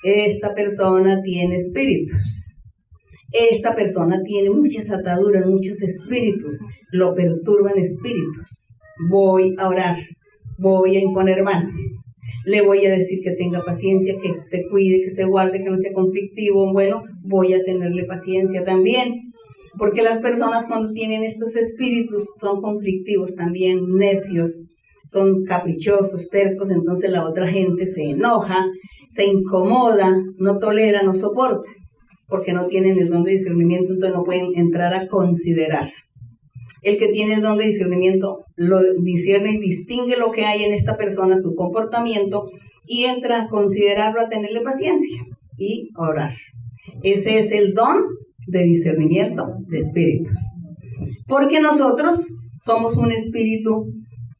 esta persona tiene espíritus, esta persona tiene muchas ataduras, muchos espíritus, lo perturban espíritus. Voy a orar, voy a imponer manos, le voy a decir que tenga paciencia, que se cuide, que se guarde, que no sea conflictivo. Bueno, voy a tenerle paciencia también, porque las personas cuando tienen estos espíritus son conflictivos también, necios, son caprichosos, tercos, entonces la otra gente se enoja, se incomoda, no tolera, no soporta, porque no tienen el don de discernimiento, entonces no pueden entrar a considerar. El que tiene el don de discernimiento lo discierne y distingue lo que hay en esta persona, su comportamiento, y entra a considerarlo, a tenerle paciencia y a orar. Ese es el don de discernimiento de espíritus. Porque nosotros somos un espíritu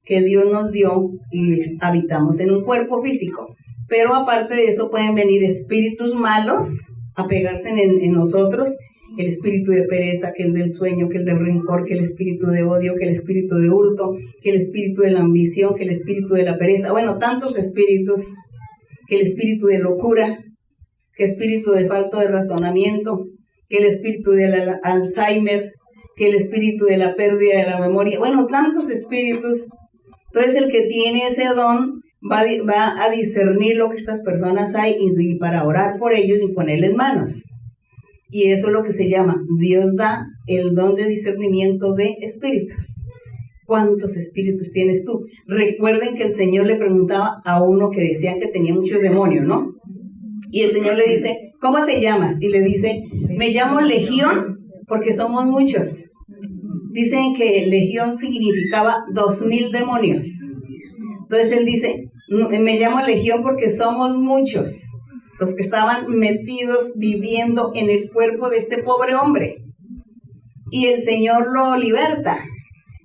que Dios nos dio y habitamos en un cuerpo físico. Pero aparte de eso pueden venir espíritus malos a pegarse en nosotros. El espíritu de pereza, que el del sueño, que el del rencor, que el espíritu de odio, que el espíritu de hurto, que el espíritu de la ambición, que el espíritu de la pereza. Bueno, tantos espíritus, que el espíritu de locura, que el espíritu de falta de razonamiento, que el espíritu del Alzheimer, que el espíritu de la pérdida de la memoria. Bueno, tantos espíritus. Entonces el que tiene ese don va a discernir lo que estas personas hay y para orar por ellos y ponerles manos. Y eso es lo que se llama, Dios da el don de discernimiento de espíritus. ¿Cuántos espíritus tienes tú? Recuerden que el Señor le preguntaba a uno que decían que tenía muchos demonios, ¿no? Y el Señor le dice, ¿cómo te llamas? Y le dice, me llamo Legión porque somos muchos. Dicen que Legión significaba 2000 demonios. Entonces él dice, me llamo Legión porque somos muchos los que estaban metidos viviendo en el cuerpo de este pobre hombre. Y el Señor lo liberta.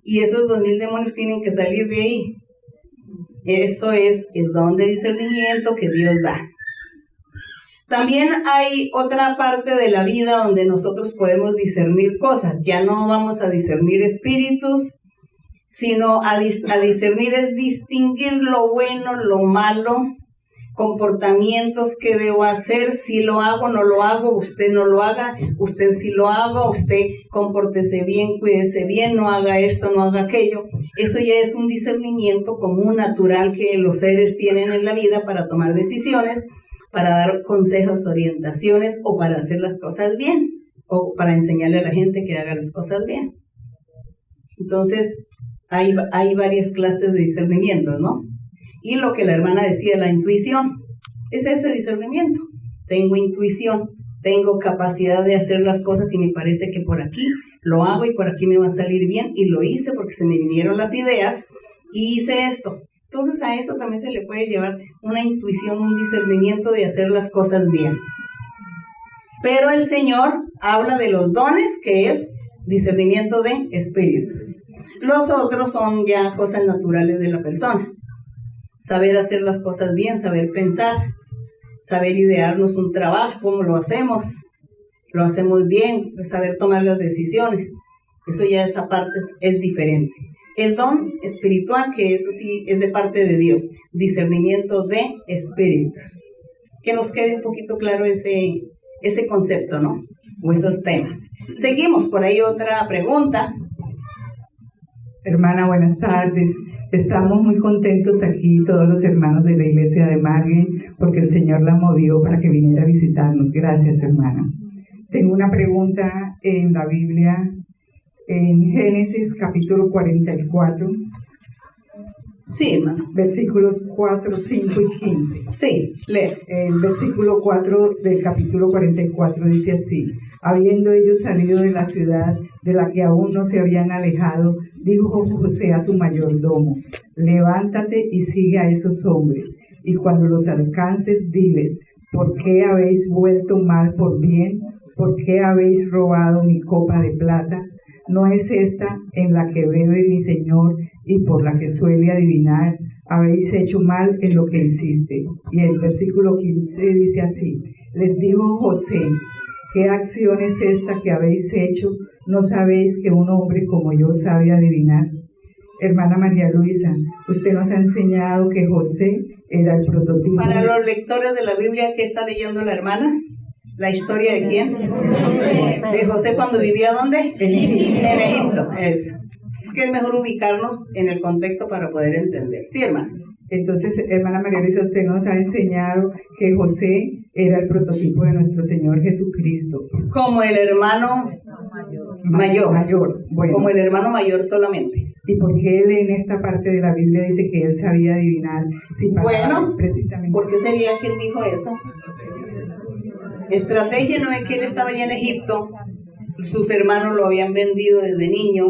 Y esos 2000 demonios tienen que salir de ahí. Eso es el don de discernimiento que Dios da. También hay otra parte de la vida donde nosotros podemos discernir cosas. Ya no vamos a discernir espíritus, sino a discernir es distinguir lo bueno, lo malo, comportamientos que debo hacer, si lo hago, no lo hago, usted no lo haga, usted sí lo haga, usted compórtese bien, cuídese bien, no haga esto, no haga aquello. Eso ya es un discernimiento común, natural, que los seres tienen en la vida para tomar decisiones, para dar consejos, orientaciones, o para hacer las cosas bien, o para enseñarle a la gente que haga las cosas bien. Entonces, hay varias clases de discernimiento, ¿no? Y lo que la hermana decía, la intuición, es ese discernimiento. Tengo intuición, tengo capacidad de hacer las cosas y me parece que por aquí lo hago y por aquí me va a salir bien, y lo hice porque se me vinieron las ideas y hice esto. Entonces a eso también se le puede llevar una intuición, un discernimiento de hacer las cosas bien. Pero el Señor habla de los dones, que es discernimiento de espíritus. Los otros son ya cosas naturales de la persona. Saber hacer las cosas bien, saber pensar, saber idearnos un trabajo, cómo lo hacemos bien, saber tomar las decisiones. Eso ya esa parte es diferente. El don espiritual, que eso sí es de parte de Dios, discernimiento de espíritus. Que nos quede un poquito claro ese concepto, ¿no? O esos temas. Seguimos, por ahí otra pregunta. Hermana, buenas tardes. Estamos muy contentos aquí, todos los hermanos de la iglesia de Margate, porque el Señor la movió para que viniera a visitarnos. Gracias, hermana. Tengo una pregunta en la Biblia, en Génesis capítulo 44. Sí, hermano. Versículos 4, 5 y 15. Sí, lee. El versículo 4 del capítulo 44 dice así: habiendo ellos salido de la ciudad de la que aún no se habían alejado, dijo José a su mayordomo: levántate y sigue a esos hombres, y cuando los alcances, diles: ¿por qué habéis vuelto mal por bien? ¿Por qué habéis robado mi copa de plata? ¿No es esta en la que bebe mi señor y por la que suele adivinar? Habéis hecho mal en lo que hiciste. Y el versículo 15 dice así: les dijo José: ¿qué acción es esta que habéis hecho? ¿No sabéis que un hombre como yo sabe adivinar? Hermana María Luisa, usted nos ha enseñado que José era el prototipo. Para los lectores de la Biblia, ¿qué está leyendo la hermana? ¿La historia de quién? De José cuando vivía ¿dónde? En Egipto. Eso. Es que es mejor ubicarnos en el contexto para poder entender. Sí, hermana. Entonces, hermana María Luisa, usted nos ha enseñado que José era el prototipo de nuestro Señor Jesucristo. Como el hermano mayor. Bueno. Como el hermano mayor solamente. ¿Y por qué él en esta parte de la Biblia dice que él sabía adivinar? Bueno, precisamente. ¿por qué sería que él dijo eso? Estrategia, no es que él estaba allá en Egipto, sus hermanos lo habían vendido desde niño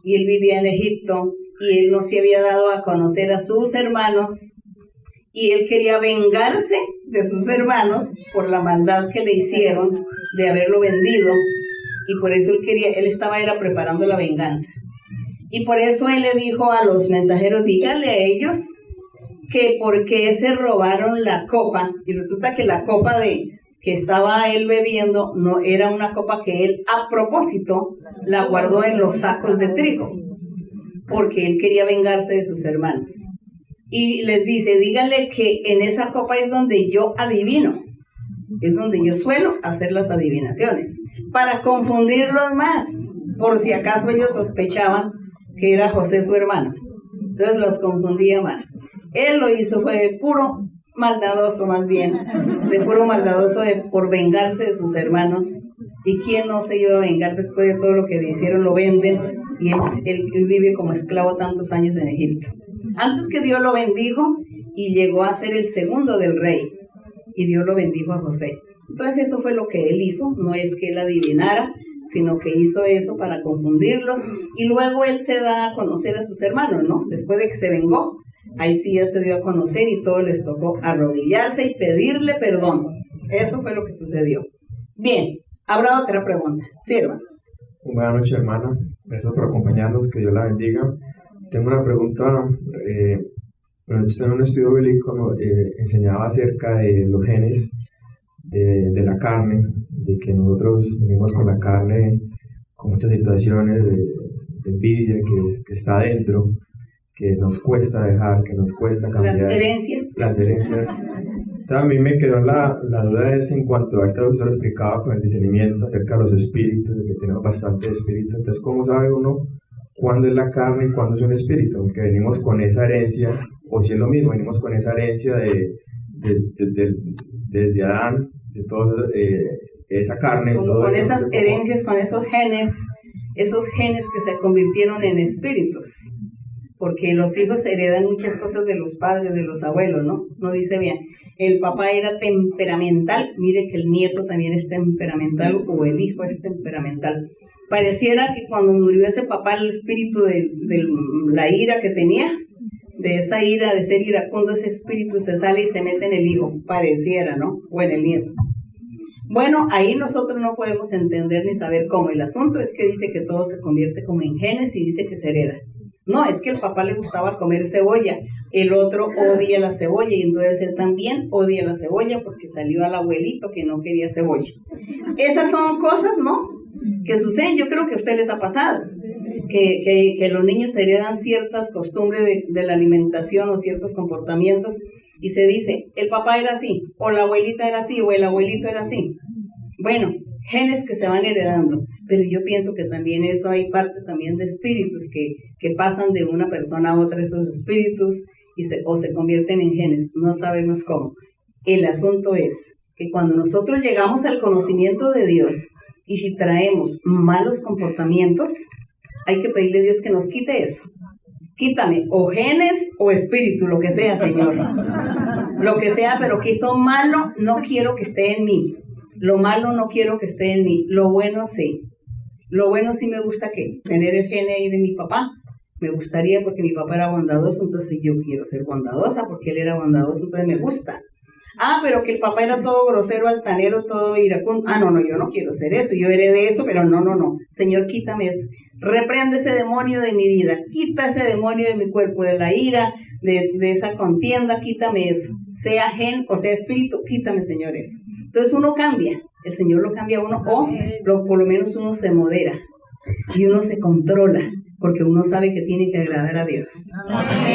y él vivía en Egipto y él no se había dado a conocer a sus hermanos y él quería vengarse de sus hermanos por la maldad que le hicieron de haberlo vendido, y por eso él estaba preparando la venganza. Y por eso él le dijo a los mensajeros, díganle a ellos que por qué se robaron la copa, y resulta que la copa que estaba él bebiendo no era una copa que él a propósito la guardó en los sacos de trigo, porque él quería vengarse de sus hermanos. Y les dice, díganle que en esa copa es donde yo adivino, es donde yo suelo hacer las adivinaciones, para confundirlos más, por si acaso ellos sospechaban que era José su hermano. Entonces los confundía más. Él lo hizo, fue de puro maldadoso, más bien, de puro maldadoso por vengarse de sus hermanos. ¿Y quién no se iba a vengar después de todo lo que le hicieron? Lo venden y él vive como esclavo tantos años en Egipto. Antes que Dios lo bendijo y llegó a ser el segundo del rey, y Dios lo bendijo a José. Entonces eso fue lo que él hizo, no es que él adivinara, sino que hizo eso para confundirlos, y luego él se da a conocer a sus hermanos, ¿no? Después de que se vengó, ahí sí ya se dio a conocer y todo les tocó arrodillarse y pedirle perdón. Eso fue lo que sucedió. Bien, habrá otra pregunta. Sí, hermano. Buenas noches, hermana. Gracias por acompañarnos, que Dios la bendiga. Tengo una pregunta. Usted en un estudio bíblico enseñaba acerca de los genes de la carne, de que nosotros venimos con la carne, con muchas situaciones de envidia que está adentro, que nos cuesta dejar, que nos cuesta cambiar. Las herencias. También me quedó la duda en cuanto a ahorita usted lo explicaba con el discernimiento acerca de los espíritus, de que tenemos bastante espíritu. Entonces, ¿cómo sabe uno cuándo es la carne y cuándo es un espíritu? Aunque venimos con esa herencia, o si es lo mismo, venimos con esa herencia desde Adán, de toda esa carne. Con esas herencias, con esos genes que se convirtieron en espíritus. Porque los hijos heredan muchas cosas de los padres, de los abuelos, ¿no? No dice bien, el papá era temperamental, mire que el nieto también es temperamental, o el hijo es temperamental. Pareciera que cuando murió ese papá, el espíritu de la ira que tenía, de esa ira, de ser iracundo, ese espíritu se sale y se mete en el hijo, pareciera, ¿no? O en el nieto. Bueno, ahí nosotros no podemos entender ni saber cómo. El asunto es que dice que todo se convierte como en genes y dice que se hereda. No, es que el papá le gustaba comer cebolla, el otro odia la cebolla y entonces él también odia la cebolla porque salió al abuelito que no quería cebolla. Esas son cosas, ¿no?, que suceden. Yo creo que a ustedes les ha pasado, que los niños heredan ciertas costumbres de la alimentación o ciertos comportamientos y se dice, el papá era así, o la abuelita era así, o el abuelito era así. Bueno, genes que se van heredando, pero yo pienso que también eso hay parte también de espíritus que pasan de una persona a otra, esos espíritus, o se convierten en genes, no sabemos cómo. El asunto es que cuando nosotros llegamos al conocimiento de Dios, y si traemos malos comportamientos, hay que pedirle a Dios que nos quite eso. Quítame, o genes o espíritu, lo que sea, Señor. Lo que sea, pero que eso malo no quiero que esté en mí. Lo malo no quiero que esté en mí. Lo bueno sí. Lo bueno sí me gusta que tener el gen ahí de mi papá. Me gustaría porque mi papá era bondadoso, entonces yo quiero ser bondadosa porque él era bondadoso, entonces me gusta. Ah, pero que el papá era todo grosero, altanero, todo iracundo. Ah, no, yo no quiero ser eso, yo heredé eso, pero no. Señor, quítame eso. Reprende ese demonio de mi vida, quita ese demonio de mi cuerpo, de la ira, de esa contienda, quítame eso. Sea gen o sea espíritu, quítame, Señor, eso. Entonces uno cambia, el Señor lo cambia a uno, o por lo menos uno se modera y uno se controla, porque uno sabe que tiene que agradar a Dios.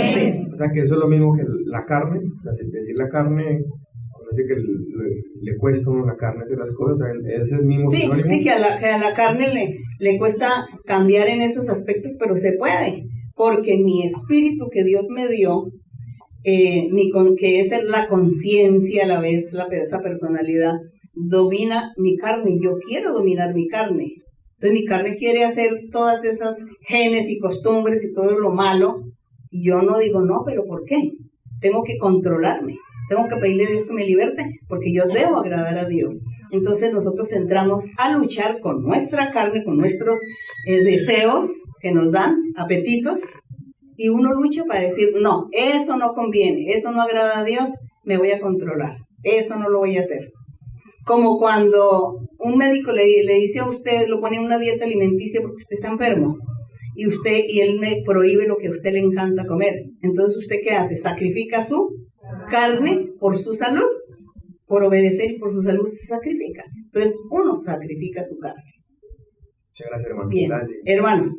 Sí. O sea que eso es lo mismo que la carne, es decir, la carne, parece que le cuesta a uno la carne hacer las cosas, es el mismo. Sí, sinónimo. Sí, que a la carne le cuesta cambiar en esos aspectos, pero se puede, porque mi espíritu que Dios me dio, que es la conciencia a la vez, esa personalidad, domina mi carne, y yo quiero dominar mi carne. Entonces mi carne quiere hacer todas esas genes y costumbres y todo lo malo, y yo no digo no, pero ¿por qué? Tengo que controlarme, tengo que pedirle a Dios que me liberte, porque yo debo agradar a Dios. Entonces nosotros entramos a luchar con nuestra carne, con nuestros deseos que nos dan, apetitos, y uno lucha para decir, no, eso no conviene, eso no agrada a Dios, me voy a controlar, eso no lo voy a hacer. Como cuando un médico le dice a usted, lo pone en una dieta alimenticia porque usted está enfermo, y él me prohíbe lo que a usted le encanta comer. Entonces, ¿usted qué hace? Sacrifica su carne por su salud, por obedecer y por su salud se sacrifica. Entonces, uno sacrifica su carne. Muchas gracias, hermano. Bien, Gracias. hermano.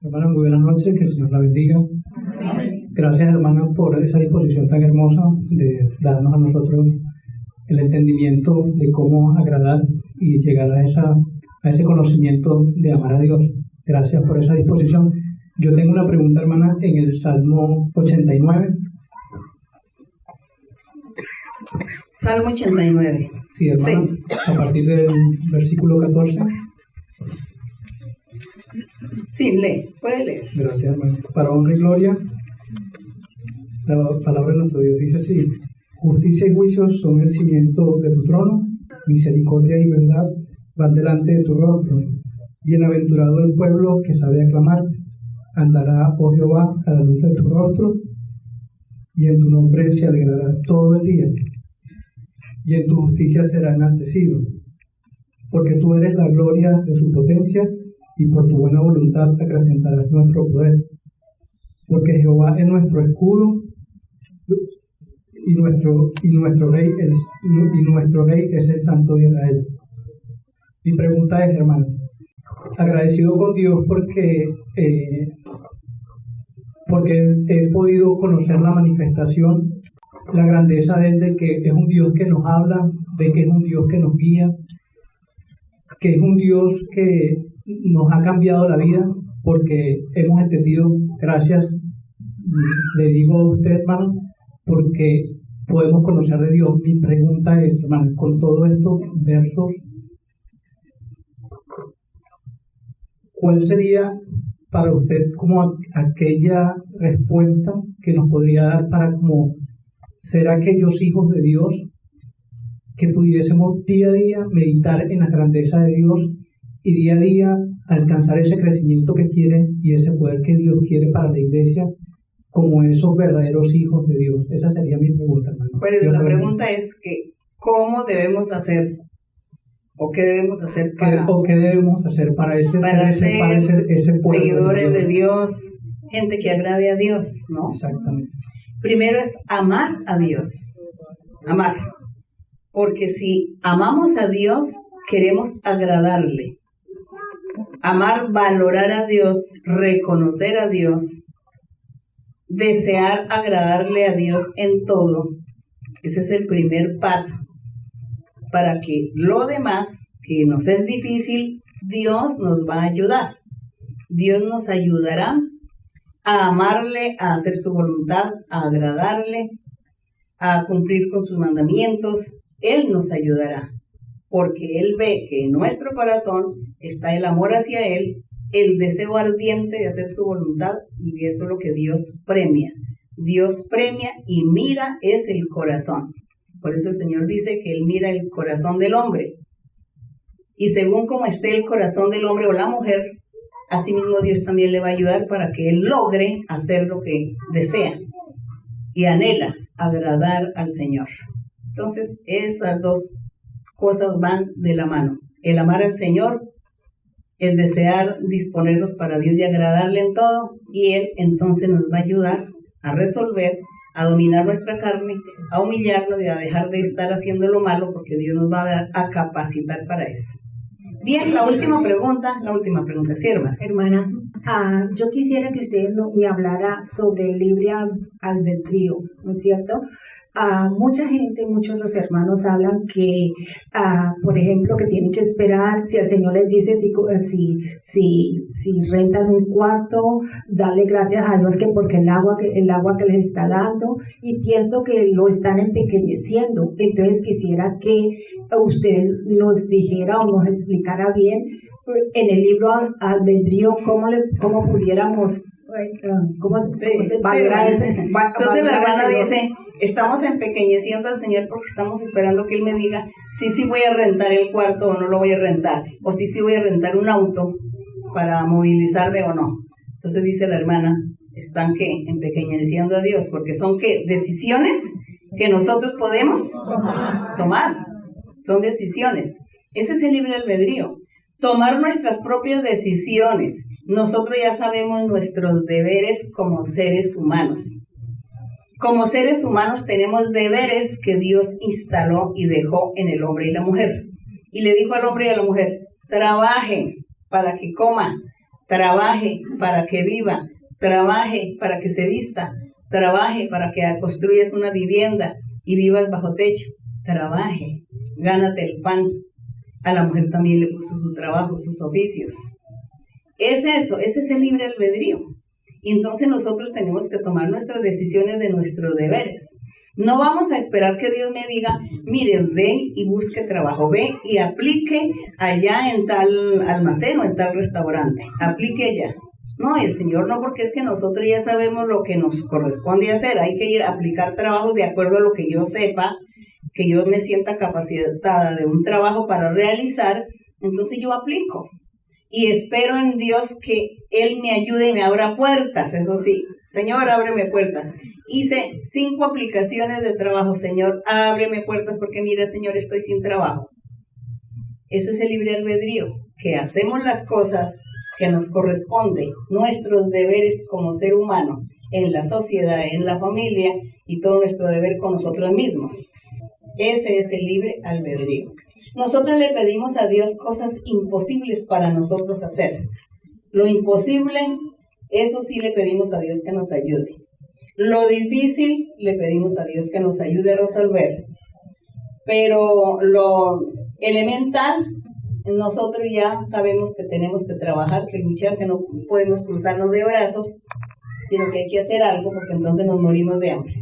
Hermana, muy buenas noches, que el Señor la bendiga. Amén. Gracias, hermana, por esa disposición tan hermosa de darnos a nosotros el entendimiento de cómo agradar y llegar a ese conocimiento de amar a Dios. Gracias por esa disposición. Yo tengo una pregunta, hermana, en el Salmo 89. Salmo 89. Sí, hermana, sí. A partir del versículo 14. Sí, puede leer. Gracias, hermano. Para honra y gloria, la palabra de nuestro Dios dice así: justicia y juicio son el cimiento de tu trono, misericordia y verdad van delante de tu rostro. Bienaventurado el pueblo que sabe aclamar, andará, oh Jehová, a la luz de tu rostro, y en tu nombre se alegrará todo el día, y en tu justicia será enaltecido, porque tú eres la gloria de su potencia, y por tu buena voluntad acrecentarás nuestro poder. Porque Jehová es nuestro escudo y nuestro rey es el Santo de Israel. Mi pregunta es, hermano, agradecido con Dios porque he podido conocer la manifestación, la grandeza de Él, de que es un Dios que nos habla, de que es un Dios que nos guía, que es un Dios que nos ha cambiado la vida, porque hemos entendido, gracias, le digo a usted, hermano, porque podemos conocer de Dios. Mi pregunta es, hermano, con todos estos versos, ¿cuál sería para usted como aquella respuesta que nos podría dar para como ser aquellos hijos de Dios, que pudiésemos día a día meditar en la grandeza de Dios y día a día alcanzar ese crecimiento que quiere y ese poder que Dios quiere para la iglesia como esos verdaderos hijos de Dios? Esa sería mi pregunta, hermano. Pero la pregunta es que ¿cómo debemos hacer o qué debemos hacer para ser seguidores de Dios, gente que agrade a Dios, ¿no? Exactamente. Primero es amar a Dios, amar, porque si amamos a Dios queremos agradarle. Amar, valorar a Dios, reconocer a Dios, desear agradarle a Dios en todo. Ese es el primer paso para que lo demás, que nos es difícil, Dios nos va a ayudar. Dios nos ayudará a amarle, a hacer su voluntad, a agradarle, a cumplir con sus mandamientos. Él nos ayudará, porque Él ve que en nuestro corazón está el amor hacia Él, el deseo ardiente de hacer su voluntad, y eso es lo que Dios premia. Dios premia y mira es el corazón. Por eso el Señor dice que Él mira el corazón del hombre. Y según como esté el corazón del hombre o la mujer, asimismo Dios también le va a ayudar para que Él logre hacer lo que desea y anhela, agradar al Señor. Entonces, esas dos cosas van de la mano. El amar al Señor, el desear disponernos para Dios y agradarle en todo, y Él entonces nos va a ayudar a resolver, a dominar nuestra carne, a humillarnos y a dejar de estar haciendo lo malo, porque Dios nos va a capacitar para eso. Bien, la última pregunta, sí, hermana. Hermana, yo quisiera que usted me hablara sobre el libre albedrío, ¿no es cierto? Mucha gente, muchos de los hermanos hablan que, por ejemplo, que tienen que esperar, si el Señor les dice si rentan un cuarto, darle gracias a Dios que porque el agua que les está dando, y pienso que lo están empequeñeciendo. Entonces quisiera que usted nos dijera o nos explicara bien en el libro albedrío cómo pudiéramos cómo se valora ese. Entonces la hermana dice, estamos empequeñeciendo al Señor porque estamos esperando que Él me diga si voy a rentar el cuarto o no lo voy a rentar, o si voy a rentar un auto para movilizarme o no. Entonces dice la hermana, están empequeñeciendo a Dios, porque son decisiones que nosotros podemos tomar. son decisiones. Ese es el libre albedrío. Tomar nuestras propias decisiones. Nosotros ya sabemos nuestros deberes como seres humanos. Como seres humanos tenemos deberes que Dios instaló y dejó en el hombre y la mujer. Y le dijo al hombre y a la mujer, trabaje para que coma, trabaje para que viva, trabaje para que se vista, trabaje para que construyas una vivienda y vivas bajo techo, trabaje, gánate el pan. A la mujer también le puso su trabajo, sus oficios. Es eso, ese es el libre albedrío. Y entonces nosotros tenemos que tomar nuestras decisiones de nuestros deberes. No vamos a esperar que Dios me diga, mire, ve y busque trabajo, ve y aplique allá en tal almacén o en tal restaurante, aplique allá. No, el Señor no, porque es que nosotros ya sabemos lo que nos corresponde hacer. Hay que ir a aplicar trabajo de acuerdo a lo que yo sepa, que yo me sienta capacitada de un trabajo para realizar, entonces yo aplico. Y espero en Dios que Él me ayude y me abra puertas, eso sí. Señor, ábreme puertas. Hice 5 aplicaciones de trabajo. Señor, ábreme puertas porque mira, Señor, estoy sin trabajo. Ese es el libre albedrío, que hacemos las cosas que nos corresponden, nuestros deberes como ser humano, en la sociedad, en la familia y todo nuestro deber con nosotros mismos. Ese es el libre albedrío. Nosotros le pedimos a Dios cosas imposibles para nosotros hacer. Lo imposible, eso sí le pedimos a Dios que nos ayude. Lo difícil, le pedimos a Dios que nos ayude a resolver. Pero lo elemental, nosotros ya sabemos que tenemos que trabajar, que luchar, que no podemos cruzarnos de brazos, sino que hay que hacer algo porque entonces nos morimos de hambre.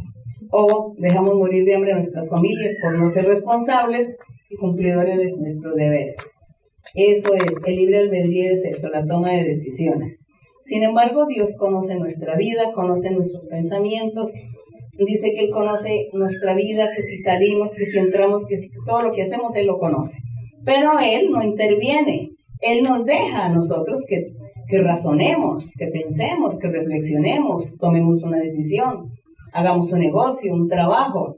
O dejamos morir de hambre a nuestras familias por no ser responsables y cumplidores de nuestros deberes. Eso es, el libre albedrío es eso, la toma de decisiones. Sin embargo, Dios conoce nuestra vida, conoce nuestros pensamientos, dice que Él conoce nuestra vida, que si salimos, que si entramos, que si todo lo que hacemos, Él lo conoce. Pero Él no interviene, Él nos deja a nosotros que razonemos, que pensemos, que reflexionemos, tomemos una decisión, hagamos un negocio, un trabajo.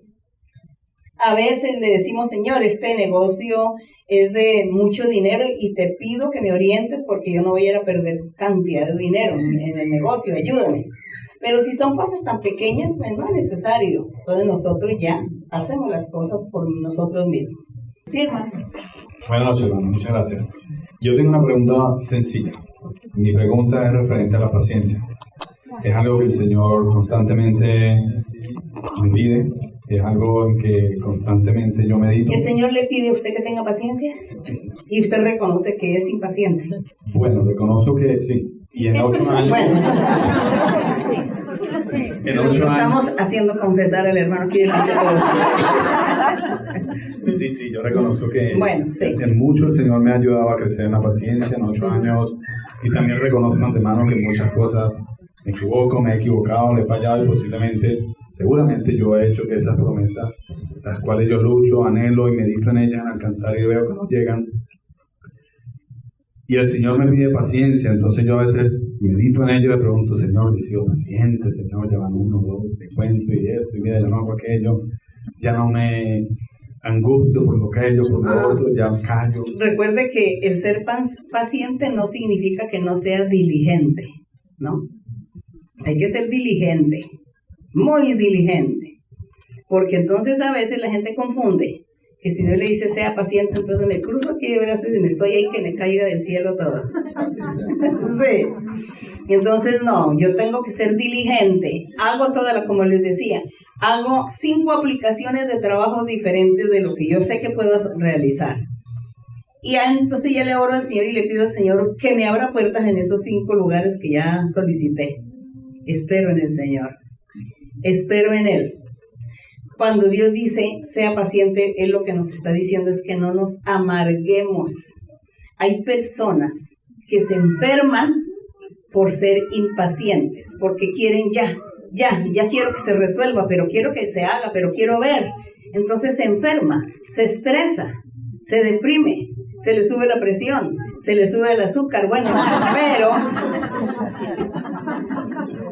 A veces le decimos, Señor, este negocio es de mucho dinero y te pido que me orientes porque yo no voy a ir a perder cantidad de dinero en el negocio, ayúdame. Pero si son cosas tan pequeñas, pues no es necesario. Entonces nosotros ya hacemos las cosas por nosotros mismos. Sí, hermano. Buenas noches, hermano. Muchas gracias. Yo tengo una pregunta sencilla. Mi pregunta es referente a la paciencia. Es algo que el Señor constantemente me pide. Es algo en que constantemente yo medito. ¿El Señor le pide a usted que tenga paciencia? ¿Y usted reconoce que es impaciente? Bueno, reconozco que sí. Y en 8 años... Bueno. Lo estamos haciendo confesar al hermano aquí delante de todos. Sí, yo reconozco que bueno, sí. En mucho el Señor me ha ayudado a crecer en la paciencia en 8 años. Y también reconozco de antemano que en muchas cosas me equivoco, me he equivocado, le he fallado y posiblemente, seguramente yo he hecho que esas promesas, las cuales yo lucho, anhelo y medito en ellas, en alcanzar y veo que no llegan. Y el Señor me pide paciencia, entonces yo a veces medito en ello y le pregunto, Señor, yo he sido paciente, Señor, ya van 1, 2, te cuento y esto, y mira, ya no hago aquello, ya no me angustio por lo aquello, por lo otro, ya me callo. Recuerde que el ser paciente no significa que no sea diligente, ¿no? Hay que ser diligente, muy diligente, porque entonces a veces la gente confunde que si Dios le dice sea paciente, entonces me cruzo aquí de brazos y me estoy ahí que me caiga del cielo todo. Sí. Entonces no, yo tengo que ser diligente. Hago como les decía, hago 5 aplicaciones de trabajo diferentes de lo que yo sé que puedo realizar. Y entonces ya le oro al Señor y le pido al Señor que me abra puertas en esos 5 lugares que ya solicité. Espero en el Señor. Espero en Él. Cuando Dios dice, sea paciente, Él lo que nos está diciendo es que no nos amarguemos. Hay personas que se enferman por ser impacientes, porque quieren ya quiero que se resuelva, pero quiero que se haga, pero quiero ver. Entonces se enferma, se estresa, se deprime, se le sube la presión, se le sube el azúcar, bueno, pero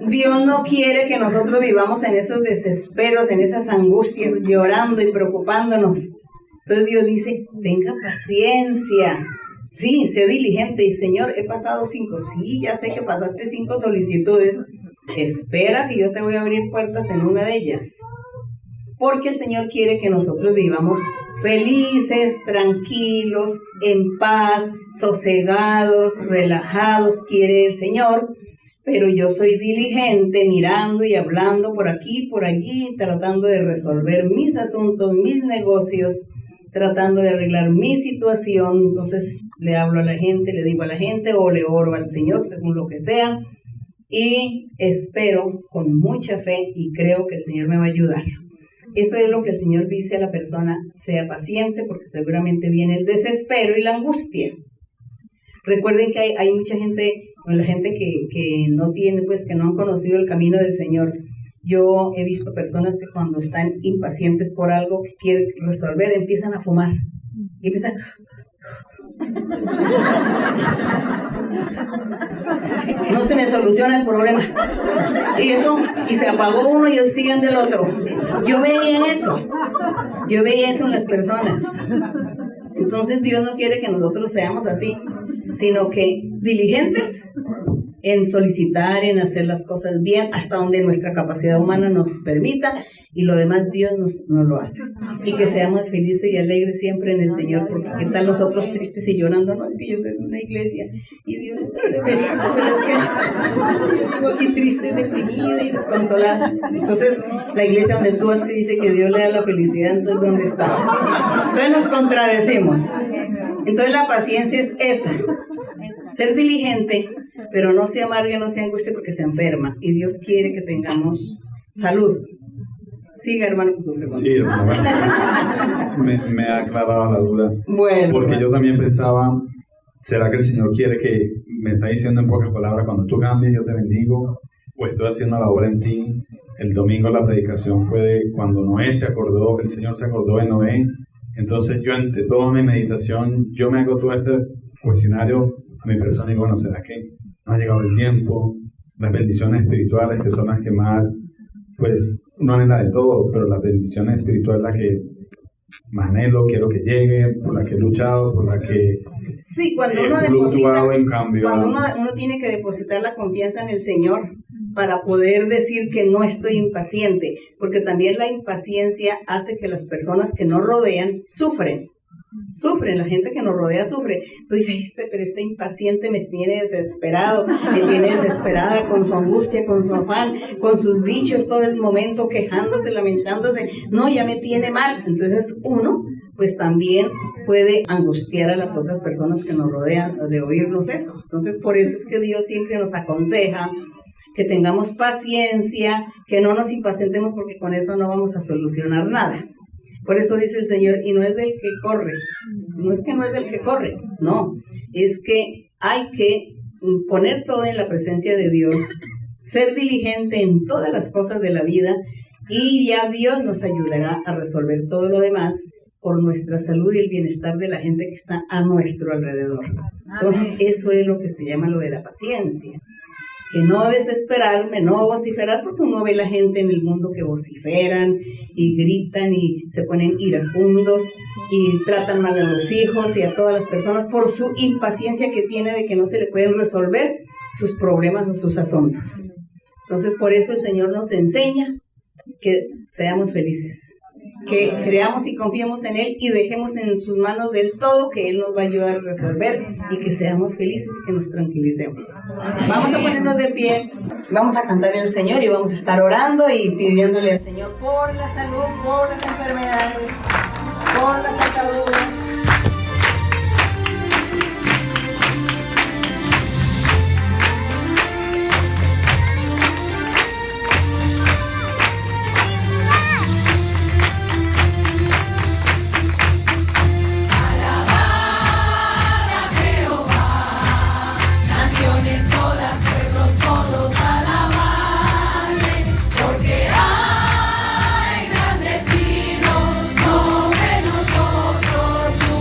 Dios no quiere que nosotros vivamos en esos desesperos, en esas angustias, llorando y preocupándonos. Entonces Dios dice, tenga paciencia. Sí, sé diligente. Y Señor, he pasado 5. Sí, ya sé que pasaste 5 solicitudes. Espera que yo te voy a abrir puertas en una de ellas. Porque el Señor quiere que nosotros vivamos felices, tranquilos, en paz, sosegados, relajados, quiere el Señor. Pero yo soy diligente, mirando y hablando por aquí, por allí, tratando de resolver mis asuntos, mis negocios, tratando de arreglar mi situación. Entonces le hablo a la gente, le digo a la gente, o le oro al Señor, según lo que sea, y espero con mucha fe y creo que el Señor me va a ayudar. Eso es lo que el Señor dice a la persona, sea paciente, porque seguramente viene el desespero y la angustia. Recuerden que hay mucha gente, o la gente que no tiene, pues que no han conocido el camino del Señor. Yo he visto personas que cuando están impacientes por algo que quieren resolver, empiezan a fumar. Y empiezan... No se me soluciona el problema. Y se apagó uno y ellos siguen del otro. Yo veía eso en las personas. Entonces Dios no quiere que nosotros seamos así, sino que diligentes en solicitar, en hacer las cosas bien, hasta donde nuestra capacidad humana nos permita, y lo demás Dios nos lo hace. Y que seamos felices y alegres siempre en el Señor, porque ¿qué tal nosotros tristes y llorando? No, es que yo soy de una iglesia y Dios nos hace felices, pero es que yo vivo aquí triste, deprimida y desconsolada. Entonces, la iglesia donde tú vas que dice que Dios le da la felicidad, entonces ¿dónde está? Entonces nos contradecimos. Entonces la paciencia es esa, ser diligente, pero no se amargue, no se angustie porque se enferma. Y Dios quiere que tengamos salud. Siga, hermano, con su pregunta. Sí, hermano, me ha aclarado la duda. Bueno. Porque yo también pensaba, ¿será que el Señor quiere que me está diciendo en pocas palabras, cuando tú cambies yo te bendigo, o estoy haciendo la obra en ti? El domingo la predicación fue de cuando Noé se acordó, el Señor se acordó de Noé. Entonces yo, entre toda mi meditación, yo me hago todo este cuestionario a mi persona y bueno, ¿será que no ha llegado el tiempo? Las bendiciones espirituales, que son las que más, pues, no anhela de todo, pero las bendiciones espirituales las que más anhelo, quiero que llegue, por las que he luchado, por las que sí, cuando uno deposita, en cambio, cuando uno tiene que depositar la confianza en el Señor para poder decir que no estoy impaciente, porque también la impaciencia hace que las personas que nos rodean sufren, la gente que nos rodea sufre. Tú dices, pero este impaciente me tiene desesperado, me tiene desesperada con su angustia, con su afán, con sus dichos todo el momento, quejándose, lamentándose, no, ya me tiene mal. Entonces uno, pues también puede angustiar a las otras personas que nos rodean de oírnos eso. Entonces por eso es que Dios siempre nos aconseja que tengamos paciencia, que no nos impacientemos, porque con eso no vamos a solucionar nada. Por eso dice el Señor, y no es del que corre, no es que no es del que corre, no, es que hay que poner todo en la presencia de Dios, ser diligente en todas las cosas de la vida, y ya Dios nos ayudará a resolver todo lo demás por nuestra salud y el bienestar de la gente que está a nuestro alrededor. Entonces eso es lo que se llama lo de la paciencia. Que no desesperarme, no vociferar, porque uno ve la gente en el mundo que vociferan y gritan y se ponen iracundos y tratan mal a los hijos y a todas las personas por su impaciencia que tiene de que no se le pueden resolver sus problemas o sus asuntos. Entonces, por eso el Señor nos enseña que seamos felices, que creamos y confiemos en Él y dejemos en sus manos del todo, que Él nos va a ayudar a resolver, y que seamos felices y que nos tranquilicemos. Vamos a ponernos de pie, vamos a cantar al Señor y vamos a estar orando y pidiéndole al Señor por la salud, por las enfermedades, por las ataduras. Porque ha engrandecido sobre nosotros.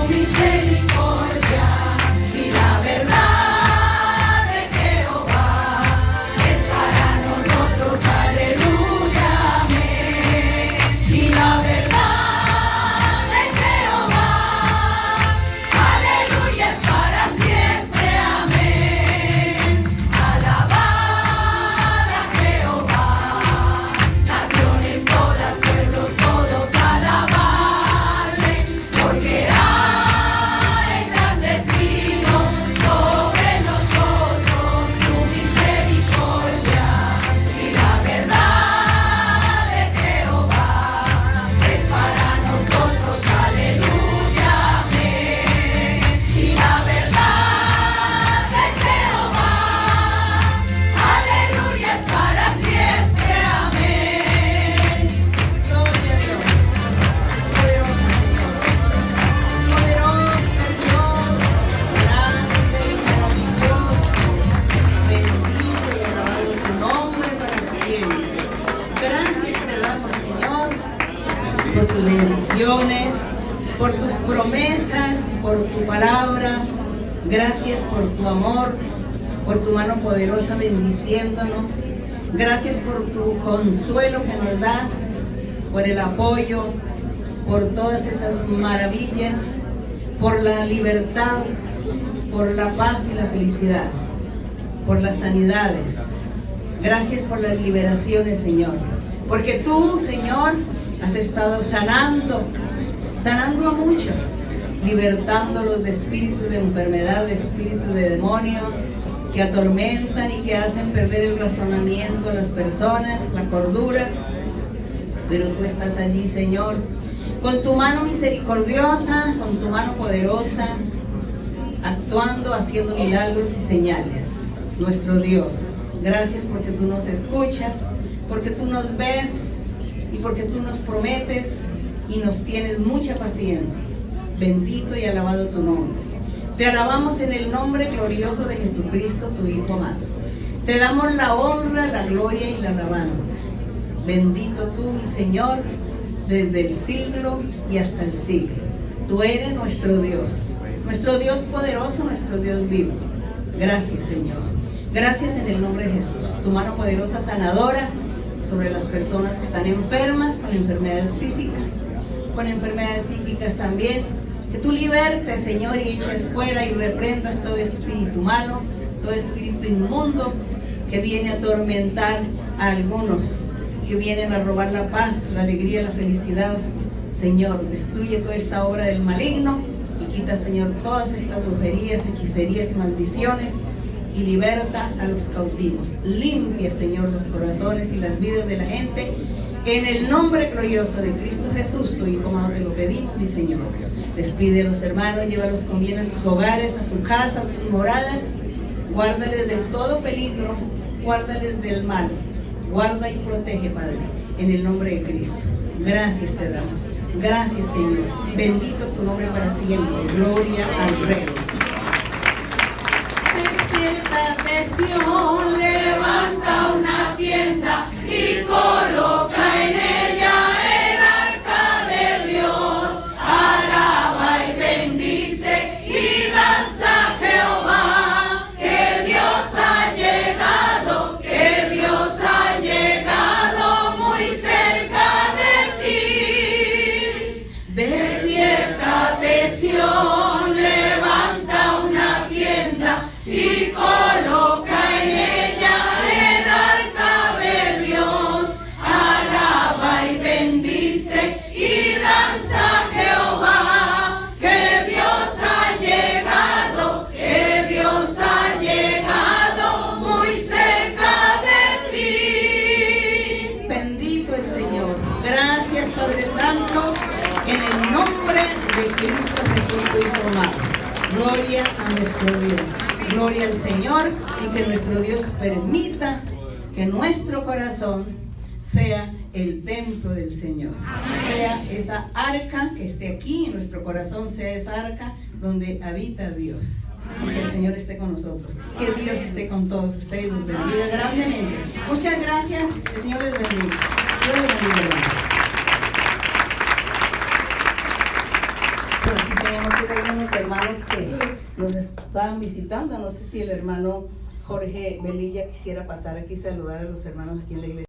por tus bendiciones, por tus promesas, por tu palabra. Gracias por tu amor, por tu mano poderosa bendiciéndonos. Gracias por tu consuelo que nos das, por el apoyo, por todas esas maravillas, por la libertad, por la paz y la felicidad, por las sanidades. Gracias por las liberaciones, Señor, porque tú, Señor, has estado sanando a muchos, libertándolos de espíritus de enfermedad, de espíritus de demonios que atormentan y que hacen perder el razonamiento a las personas, la cordura. Pero tú estás allí, Señor, con tu mano misericordiosa, con tu mano poderosa, actuando, haciendo milagros y señales. Nuestro Dios, gracias porque tú nos escuchas, porque tú nos ves y porque tú nos prometes y nos tienes mucha paciencia. Bendito y alabado tu nombre. Te alabamos en el nombre glorioso de Jesucristo, tu Hijo amado. Te damos la honra, la gloria y la alabanza. Bendito tú, mi Señor, desde el siglo y hasta el siglo. Tú eres nuestro Dios poderoso, nuestro Dios vivo. Gracias, Señor. Gracias en el nombre de Jesús. Tu mano poderosa sanadora sobre las personas que están enfermas, con enfermedades físicas, con enfermedades psíquicas también. Que tú libertes, Señor, y eches fuera y reprendas todo espíritu malo, todo espíritu inmundo que viene a atormentar a algunos, que vienen a robar la paz, la alegría, la felicidad. Señor, destruye toda esta obra del maligno y quita, Señor, todas estas brujerías, hechicerías y maldiciones y liberta a los cautivos. Limpia, Señor, los corazones y las vidas de la gente. En el nombre glorioso de Cristo Jesús, tu Hijo amado, te lo pedimos, mi Señor. Despide a los hermanos, llévalos con bien a sus hogares, a su casa, a sus moradas. Guárdales de todo peligro, guárdales del mal. Guarda y protege, Padre, en el nombre de Cristo. Gracias te damos. Gracias, Señor. Bendito tu nombre para siempre. Gloria al Rey. Despiértate, Sion, levanta una tienda y coloca en ella el arca de Dios. Alaba y bendice y danza a Jehová, que Dios ha llegado, que Dios ha llegado muy cerca de ti. Despiértate, Sion, levanta una tienda y coloca en ella el arca de Dios. Alaba y bendice y danza a Jehová, que Dios ha llegado, que Dios ha llegado muy cerca de ti. Bendito el Señor. Gracias, Padre Santo, en el nombre de Cristo Jesús, tu Hijo amado. Gloria a nuestro Dios. Gloria al Señor, y que nuestro Dios permita que nuestro corazón sea el templo del Señor. Sea esa arca que esté aquí en nuestro corazón, sea esa arca donde habita Dios. Que el Señor esté con nosotros. Que Dios esté con todos ustedes y los bendiga grandemente. Muchas gracias. El Señor les bendiga. Dios les bendiga, hermanos. Por aquí tenemos algunos hermanos que nos estaban visitando. No sé si el hermano Jorge Velilla quisiera pasar aquí y saludar a los hermanos aquí en la iglesia.